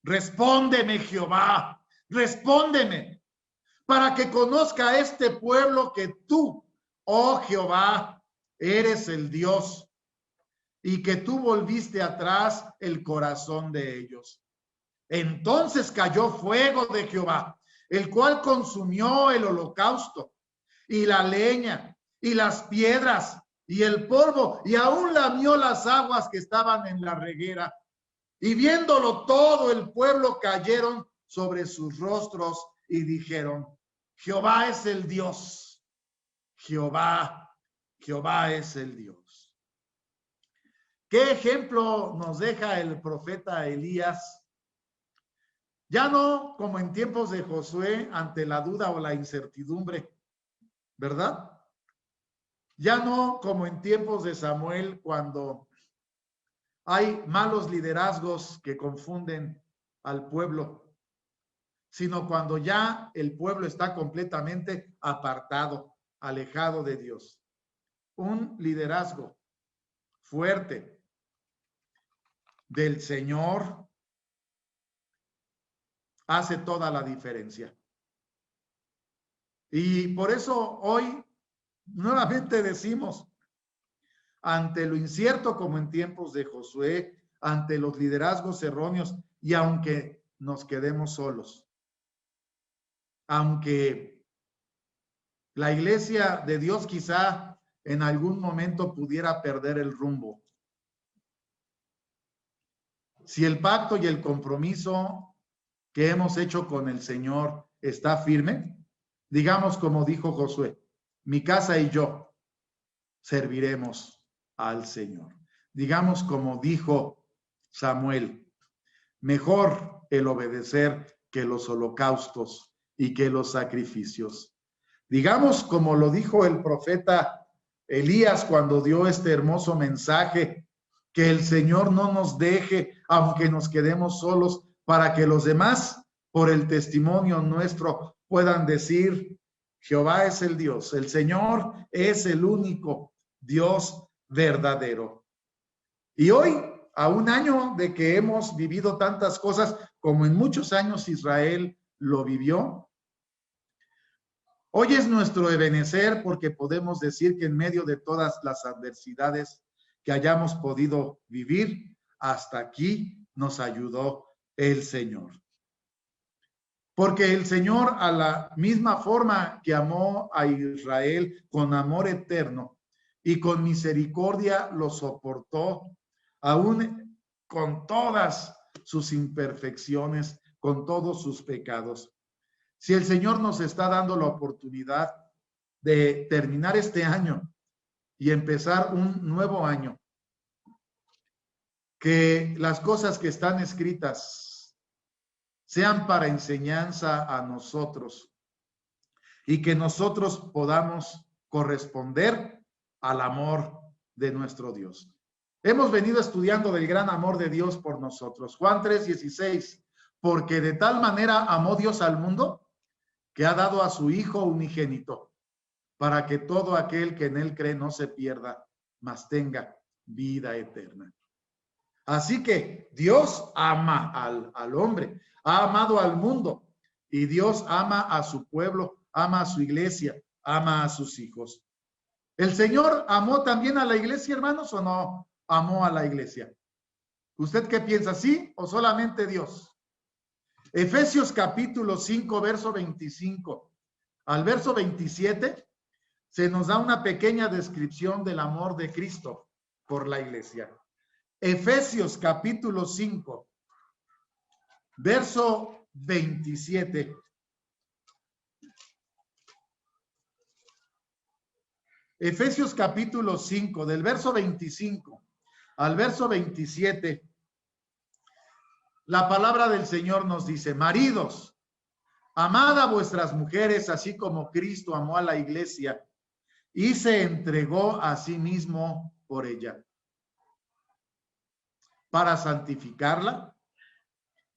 Respóndeme, Jehová, respóndeme, para que conozca este pueblo que tú, oh Jehová, eres el Dios y que tú volviste atrás el corazón de ellos. Entonces cayó fuego de Jehová, el cual consumió el holocausto y la leña y las piedras y el polvo, y aún lamió las aguas que estaban en la reguera. Y viéndolo todo el pueblo cayeron sobre sus rostros y dijeron: Jehová es el Dios, Jehová es el Dios. ¿Qué ejemplo nos deja el profeta Elías? Ya no como en tiempos de Josué, ante la duda o la incertidumbre, ¿verdad? Ya no como en tiempos de Samuel, cuando hay malos liderazgos que confunden al pueblo, sino cuando ya el pueblo está completamente apartado, alejado de Dios. Un liderazgo fuerte del Señor hace toda la diferencia. Y por eso hoy nuevamente decimos, ante lo incierto como en tiempos de Josué, ante los liderazgos erróneos, y aunque nos quedemos solos, aunque la iglesia de Dios quizá en algún momento pudiera perder el rumbo, si el pacto y el compromiso que hemos hecho con el Señor está firme, digamos como dijo Josué: mi casa y yo serviremos al Señor. Digamos como dijo Samuel: mejor el obedecer que los holocaustos y que los sacrificios. Digamos como lo dijo el profeta Elías cuando dio este hermoso mensaje: que el Señor no nos deje, aunque nos quedemos solos, para que los demás, por el testimonio nuestro, puedan decir: Jehová es el Dios, el Señor es el único Dios verdadero. Y hoy, a un año de que hemos vivido tantas cosas como en muchos años Israel lo vivió, hoy es nuestro ebenecer, porque podemos decir que en medio de todas las adversidades que hayamos podido vivir, hasta aquí nos ayudó el Señor. Porque el Señor, a la misma forma que amó a Israel con amor eterno y con misericordia lo soportó, aún con todas sus imperfecciones, con todos sus pecados. Si el Señor nos está dando la oportunidad de terminar este año y empezar un nuevo año, que las cosas que están escritas sean para enseñanza a nosotros y que nosotros podamos corresponder al amor de nuestro Dios. Hemos venido estudiando del gran amor de Dios por nosotros. Juan 3:16, porque de tal manera amó Dios al mundo que ha dado a su Hijo unigénito, para que todo aquel que en él cree no se pierda, mas tenga vida eterna. Así que Dios ama al hombre, ha amado al mundo, y Dios ama a su pueblo, ama a su iglesia, ama a sus hijos. ¿El Señor amó también a la iglesia, hermanos, o no amó a la iglesia? ¿Usted qué piensa, sí o solamente Dios? Efesios capítulo 5, verso 25 al verso 27, se nos da una pequeña descripción del amor de Cristo por la iglesia. Efesios capítulo 5, verso 27. Efesios capítulo 5, del verso 25 al verso 27, la palabra del Señor nos dice: maridos, amad a vuestras mujeres, así como Cristo amó a la iglesia y se entregó a sí mismo por ella, para santificarla,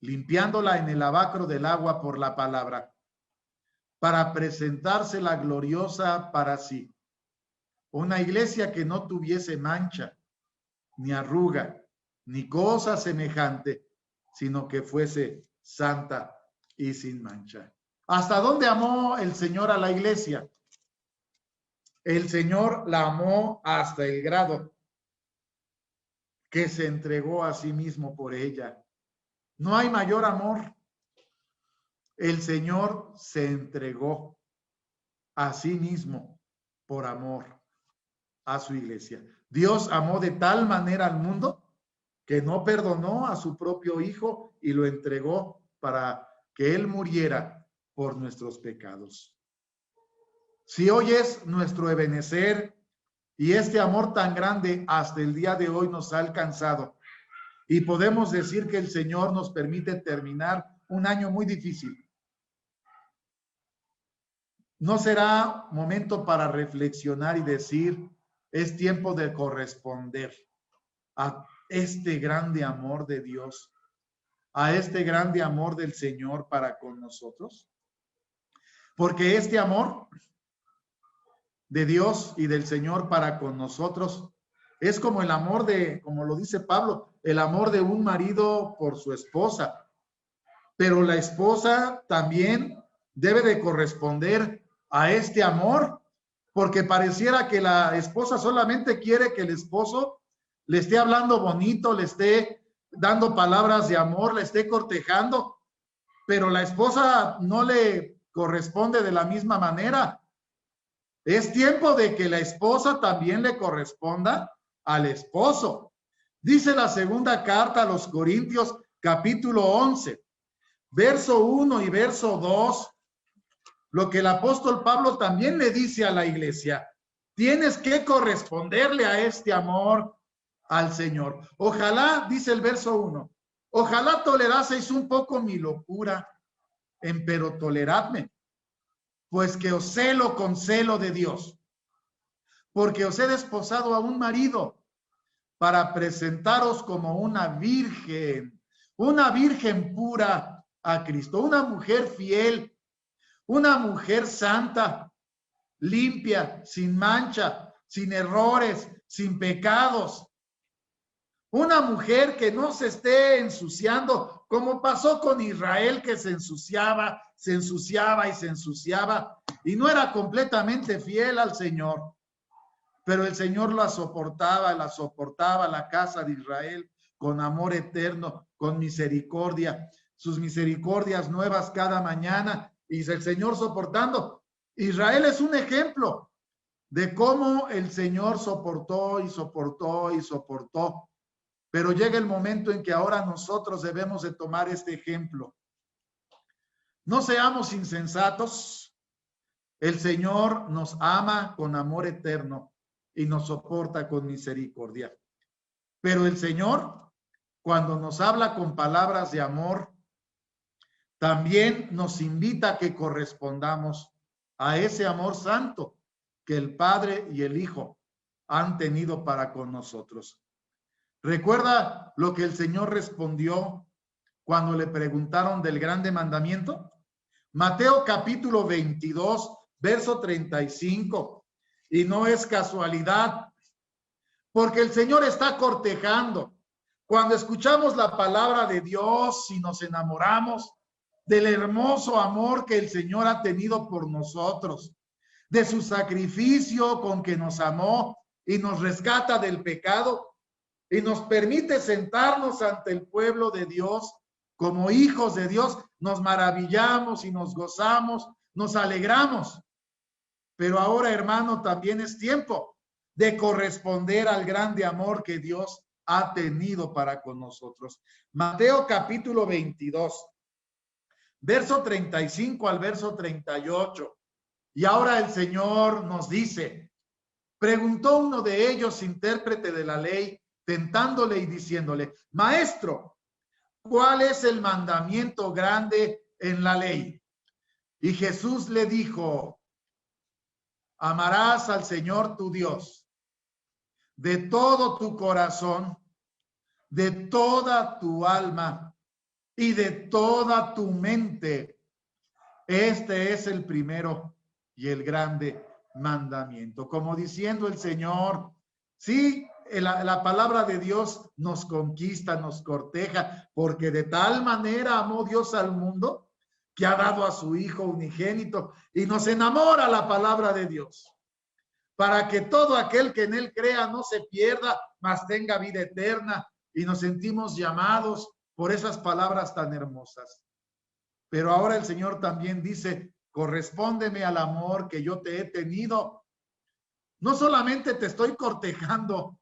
limpiándola en el lavacro del agua por la palabra, para presentársela gloriosa para sí. Una iglesia que no tuviese mancha, ni arruga, ni cosa semejante, sino que fuese santa y sin mancha. ¿Hasta dónde amó el Señor a la iglesia? El Señor la amó hasta el grado que se entregó a sí mismo por ella. No hay mayor amor. El Señor se entregó a sí mismo por amor a su iglesia. Dios amó de tal manera al mundo que no perdonó a su propio Hijo y lo entregó para que Él muriera por nuestros pecados. Si hoy es nuestro ebenecer y este amor tan grande hasta el día de hoy nos ha alcanzado y podemos decir que el Señor nos permite terminar un año muy difícil, ¿no será momento para reflexionar y decir: es tiempo de corresponder a este grande amor de Dios, a este grande amor del Señor para con nosotros? Porque este amor de Dios y del Señor para con nosotros es como el amor de, como lo dice Pablo, el amor de un marido por su esposa. Pero la esposa también debe de corresponder a este amor, porque pareciera que la esposa solamente quiere que el esposo le esté hablando bonito, le esté dando palabras de amor, le esté cortejando, pero la esposa no le corresponde de la misma manera. Es tiempo de que la esposa también le corresponda al esposo. Dice la segunda carta a los Corintios, capítulo 11, verso 1 y verso 2, lo que el apóstol Pablo también le dice a la iglesia: tienes que corresponderle a este amor al Señor. Ojalá, dice el verso 1, ojalá toleraseis un poco mi locura, empero toleradme, pues que os celo con celo de Dios, porque os he desposado a un marido para presentaros como una virgen pura a Cristo, una mujer fiel, una mujer santa, limpia, sin mancha, sin errores, sin pecados. Una mujer que no se esté ensuciando, como pasó con Israel, que se ensuciaba y no era completamente fiel al Señor. Pero el Señor la soportaba la casa de Israel con amor eterno, con misericordia, sus misericordias nuevas cada mañana, y el Señor soportando. Israel es un ejemplo de cómo el Señor soportó y soportó y soportó. Pero llega el momento en que ahora nosotros debemos de tomar este ejemplo. No seamos insensatos. El Señor nos ama con amor eterno y nos soporta con misericordia. Pero el Señor, cuando nos habla con palabras de amor, también nos invita a que correspondamos a ese amor santo que el Padre y el Hijo han tenido para con nosotros. ¿Recuerda lo que el Señor respondió cuando le preguntaron del grande mandamiento? Mateo capítulo 22, verso 35. Y no es casualidad, porque el Señor está cortejando. Cuando escuchamos la palabra de Dios y nos enamoramos del hermoso amor que el Señor ha tenido por nosotros, de su sacrificio con que nos amó y nos rescata del pecado y nos permite sentarnos ante el pueblo de Dios como hijos de Dios, nos maravillamos y nos gozamos, nos alegramos. Pero ahora, hermano, también es tiempo de corresponder al grande amor que Dios ha tenido para con nosotros. Mateo capítulo 22, verso 35 al verso 38. Y ahora el Señor nos dice, preguntó uno de ellos, intérprete de la ley, tentándole y diciéndole, maestro, ¿cuál es el mandamiento grande en la ley? Y Jesús le dijo, amarás al Señor tu Dios de todo tu corazón, de toda tu alma y de toda tu mente. Este es el primero y el grande mandamiento. Como diciendo el Señor, sí, la palabra de Dios nos conquista, nos corteja, porque de tal manera amó Dios al mundo que ha dado a su Hijo unigénito y nos enamora la palabra de Dios, para que todo aquel que en él crea no se pierda, mas tenga vida eterna, y nos sentimos llamados por esas palabras tan hermosas. Pero ahora el Señor también dice, correspóndeme al amor que yo te he tenido. No solamente te estoy cortejando,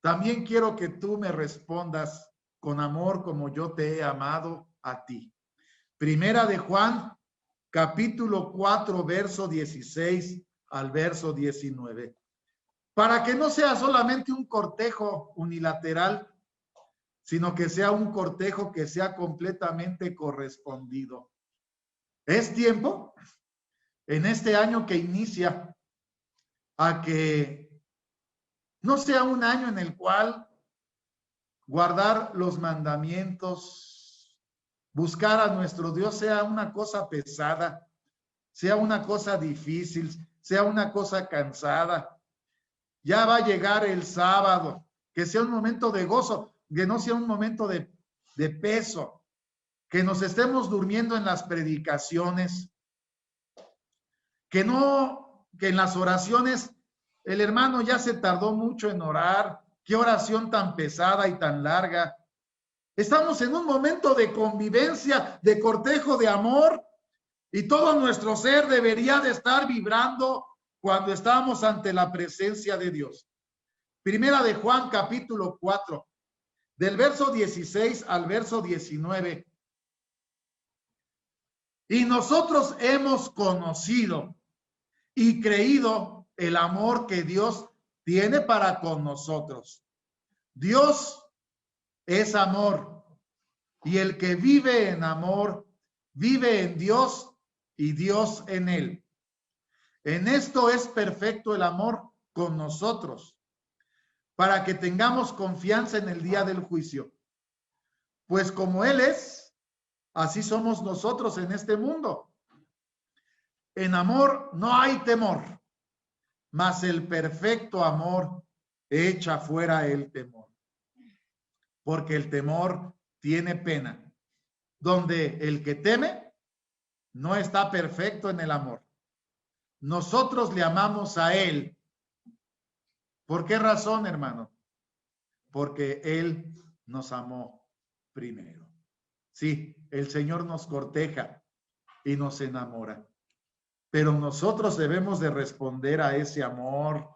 también quiero que tú me respondas con amor como yo te he amado a ti. Primera de Juan, capítulo 4, verso 16 al verso 19. Para que no sea solamente un cortejo unilateral, sino que sea un cortejo que sea completamente correspondido. Es tiempo, en este año que inicia, a que no sea un año en el cual guardar los mandamientos, buscar a nuestro Dios sea una cosa pesada, sea una cosa difícil, sea una cosa cansada. Ya va a llegar el sábado, que sea un momento de gozo, que no sea un momento de peso, que nos estemos durmiendo en las predicaciones, que en las oraciones el hermano ya se tardó mucho en orar, qué oración tan pesada y tan larga. Estamos en un momento de convivencia, de cortejo, de amor, y todo nuestro ser debería de estar vibrando cuando estamos ante la presencia de Dios. Primera de Juan, capítulo 4, del verso 16 al verso 19. Y nosotros hemos conocido y creído el amor que Dios tiene para con nosotros. Dios es amor, y el que vive en amor, vive en Dios y Dios en él. En esto es perfecto el amor con nosotros, para que tengamos confianza en el día del juicio. Pues como Él es, así somos nosotros en este mundo. En amor no hay temor, mas el perfecto amor echa fuera el temor. Porque el temor tiene pena, donde el que teme no está perfecto en el amor. Nosotros le amamos a Él. ¿Por qué razón, hermano? Porque Él nos amó primero. Sí, el Señor nos corteja y nos enamora, pero nosotros debemos de responder a ese amor.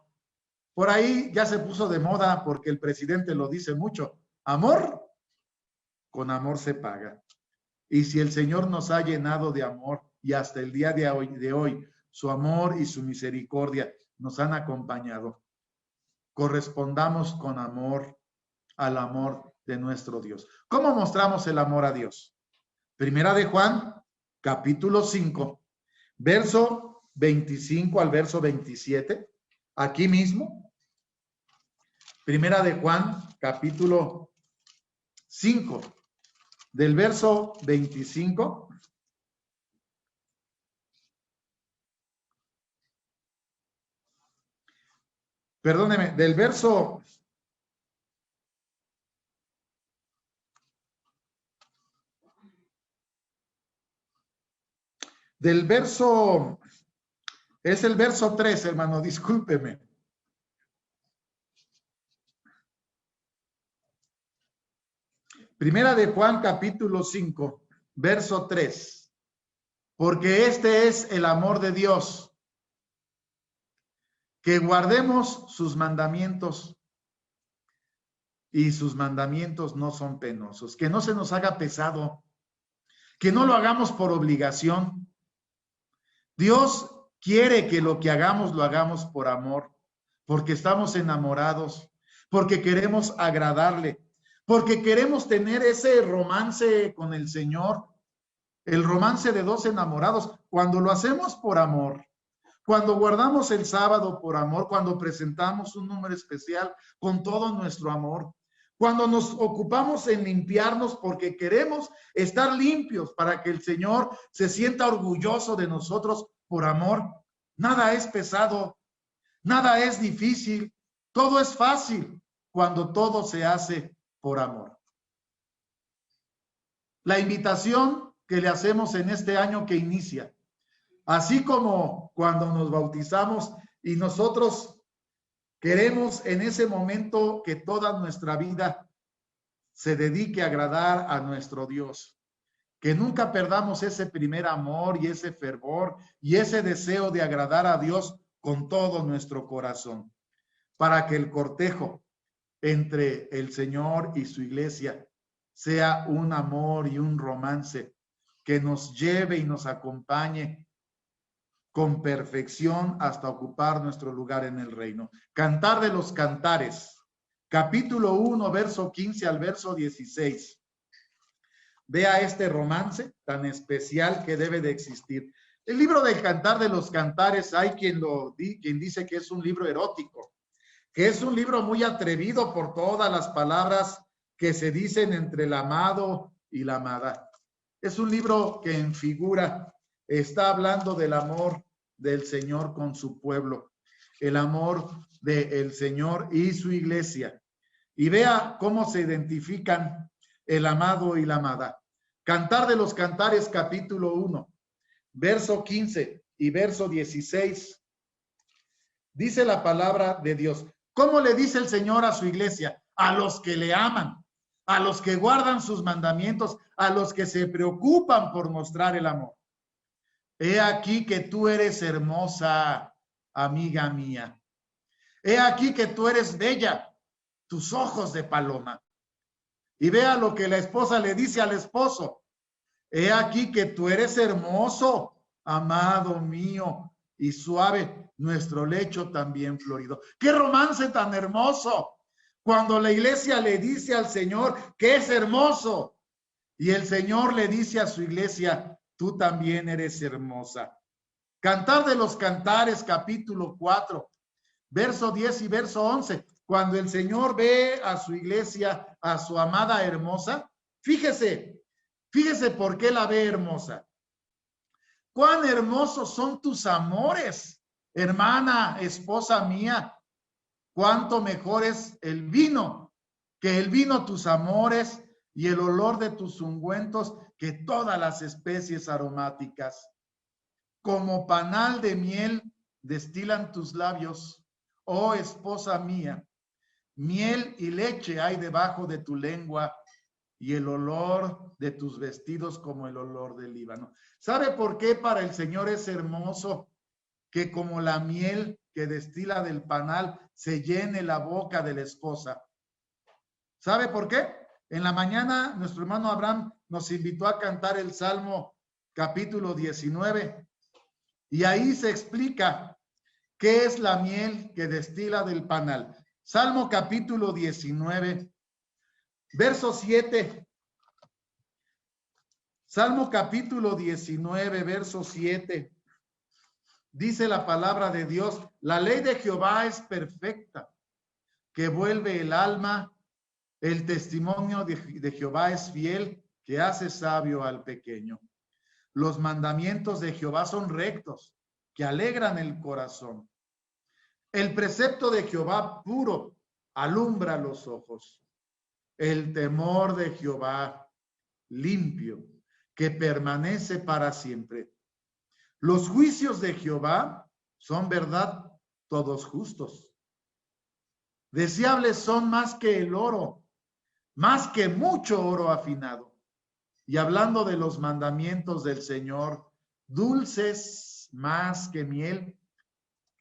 Por ahí ya se puso de moda, porque el presidente lo dice mucho, Amor, con amor se paga. Y si el Señor nos ha llenado de amor y hasta el día de hoy su amor y su misericordia nos han acompañado, correspondamos con amor al amor de nuestro Dios. ¿Cómo mostramos el amor a Dios? Primera de Juan, capítulo 5, verso 25 al verso 27, aquí mismo. Primera de Juan, capítulo 5, del verso 25. Perdóneme, del verso 3, hermano, discúlpeme. Primera de Juan, capítulo 5, verso 3. Porque este es el amor de Dios, que guardemos sus mandamientos, y sus mandamientos no son penosos. Que no se nos haga pesado, que no lo hagamos por obligación. Dios quiere que lo que hagamos lo hagamos por amor, porque estamos enamorados, porque queremos agradarle, porque queremos tener ese romance con el Señor, el romance de dos enamorados. Cuando lo hacemos por amor, cuando guardamos el sábado por amor, cuando presentamos un número especial con todo nuestro amor, cuando nos ocupamos en limpiarnos porque queremos estar limpios para que el Señor se sienta orgulloso de nosotros por amor, nada es pesado, nada es difícil, todo es fácil cuando todo se hace por amor. La invitación que le hacemos en este año que inicia, así como cuando nos bautizamos y nosotros queremos en ese momento que toda nuestra vida se dedique a agradar a nuestro Dios, que nunca perdamos ese primer amor y ese fervor y ese deseo de agradar a Dios con todo nuestro corazón, para que el cortejo entre el Señor y su iglesia sea un amor y un romance que nos lleve y nos acompañe con perfección hasta ocupar nuestro lugar en el reino. Cantar de los Cantares, capítulo 1, verso 15 al verso 16. Vea este romance tan especial que debe de existir. El libro del Cantar de los Cantares, hay quien dice que es un libro erótico, que es un libro muy atrevido por todas las palabras que se dicen entre el amado y la amada. Es un libro que en figura está hablando del amor del Señor con su pueblo, el amor del Señor y su iglesia. Y vea cómo se identifican el amado y la amada. Cantar de los Cantares, capítulo 1, verso 15 y verso 16. Dice la palabra de Dios. ¿Cómo le dice el Señor a su iglesia? A los que le aman, a los que guardan sus mandamientos, a los que se preocupan por mostrar el amor. He aquí que tú eres hermosa, amiga mía. He aquí que tú eres bella, tus ojos de paloma. Y vea lo que la esposa le dice al esposo. He aquí que tú eres hermoso, amado mío, y suave nuestro lecho también florido. ¡Qué romance tan hermoso! Cuando la iglesia le dice al Señor que es hermoso, y el Señor le dice a su iglesia, tú también eres hermosa. Cantar de los Cantares, capítulo 4, verso 10 y verso 11. Cuando el Señor ve a su iglesia, a su amada hermosa, fíjese por qué la ve hermosa. Cuán hermosos son tus amores, hermana, esposa mía. Cuánto mejor es el vino, que el vino tus amores y el olor de tus ungüentos que todas las especies aromáticas. Como panal de miel destilan tus labios, oh esposa mía. Miel y leche hay debajo de tu lengua y el olor de tus vestidos como el olor del Líbano. ¿Sabe por qué para el Señor es hermoso que como la miel que destila del panal se llene la boca de la esposa? ¿Sabe por qué? En la mañana nuestro hermano Abraham nos invitó a cantar el Salmo capítulo 19 y ahí se explica qué es la miel que destila del panal. Salmo capítulo 19, verso 7. Salmo capítulo 19, verso 7. Dice la palabra de Dios: la ley de Jehová es perfecta, que vuelve el alma. El testimonio de Jehová es fiel, que hace sabio al pequeño. Los mandamientos de Jehová son rectos, que alegran el corazón. El precepto de Jehová puro, alumbra los ojos. El temor de Jehová limpio, que permanece para siempre. Los juicios de Jehová son verdad, todos justos. Deseables son más que el oro, más que mucho oro afinado. Y hablando de los mandamientos del Señor, dulces más que miel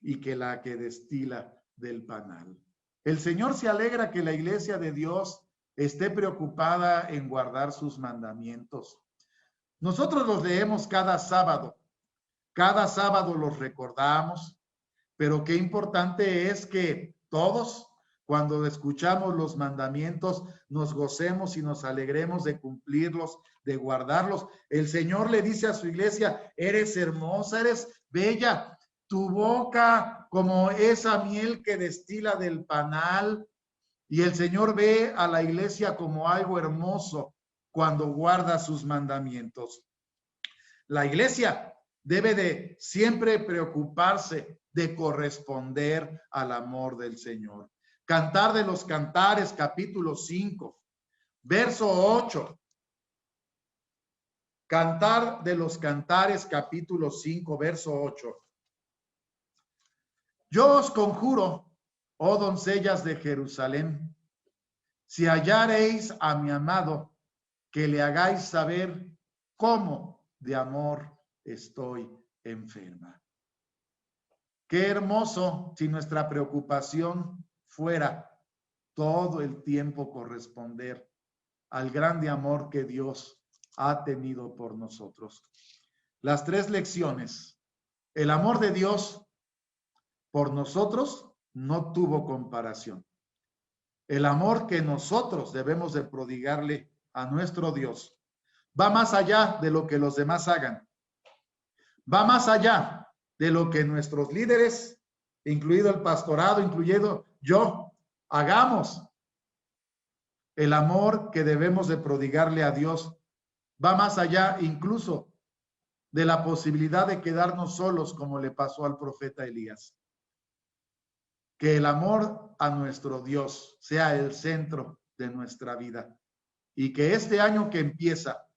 y que la que destila del panal. El Señor se alegra que la iglesia de Dios esté preocupada en guardar sus mandamientos. Nosotros los leemos cada sábado los recordamos, pero qué importante es que todos, cuando escuchamos los mandamientos, nos gocemos y nos alegremos de cumplirlos, de guardarlos. El Señor le dice a su iglesia: eres hermosa, eres bella, tu boca como esa miel que destila del panal. Y el Señor ve a la iglesia como algo hermoso cuando guarda sus mandamientos. La iglesia debe de siempre preocuparse de corresponder al amor del Señor. Cantar de los Cantares, capítulo 5, verso 8. Cantar de los Cantares, capítulo 5, verso 8. Yo os conjuro, oh doncellas de Jerusalén, si hallareis a mi amado, que le hagáis saber cómo de amor estoy enferma. Qué hermoso si nuestra preocupación fuera todo el tiempo corresponder al grande amor que Dios ha tenido por nosotros. Las 3 lecciones. El amor de Dios por nosotros no tuvo comparación. El amor que nosotros debemos de prodigarle a nuestro Dios va más allá de lo que los demás hagan. Va más allá de lo que nuestros líderes, incluido el pastorado, incluyendo yo, hagamos. El amor que debemos de prodigarle a Dios va más allá incluso de la posibilidad de quedarnos solos, como le pasó al profeta Elías. Que el amor a nuestro Dios sea el centro de nuestra vida y que este año que empieza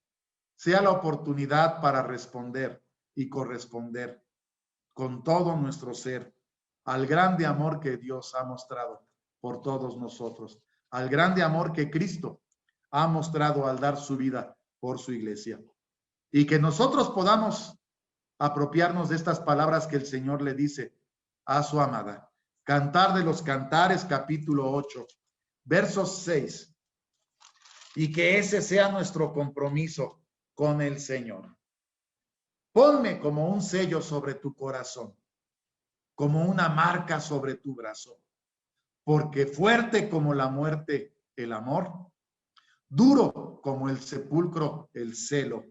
sea la oportunidad para responder y corresponder con todo nuestro ser al grande amor que Dios ha mostrado por todos nosotros, al grande amor que Cristo ha mostrado al dar su vida por su iglesia. Y que nosotros podamos apropiarnos de estas palabras que el Señor le dice a su amada. Cantar de los Cantares, capítulo 8, verso 6. Y que ese sea nuestro compromiso con el Señor. Ponme como un sello sobre tu corazón, como una marca sobre tu brazo, porque fuerte como la muerte el amor, duro como el sepulcro el celo,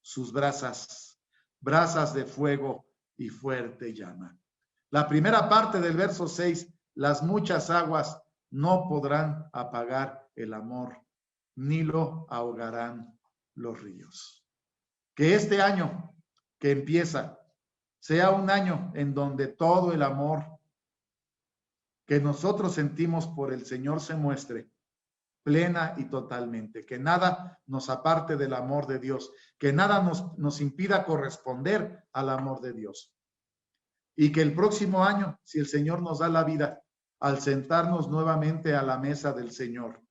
sus brasas de fuego y fuerte llama. La primera parte del verso 6, las muchas aguas no podrán apagar el amor, ni lo ahogarán los ríos. Que este año que empieza sea un año en donde todo el amor que nosotros sentimos por el Señor se muestre plena y totalmente, que nada nos aparte del amor de Dios, que nada nos impida corresponder al amor de Dios. Y que el próximo año, si el Señor nos da la vida, al sentarnos nuevamente a la mesa del Señor,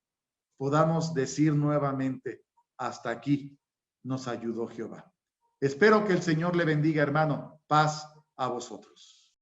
podamos decir nuevamente: hasta aquí nos ayudó Jehová. Espero que el Señor le bendiga, hermano. Paz a vosotros.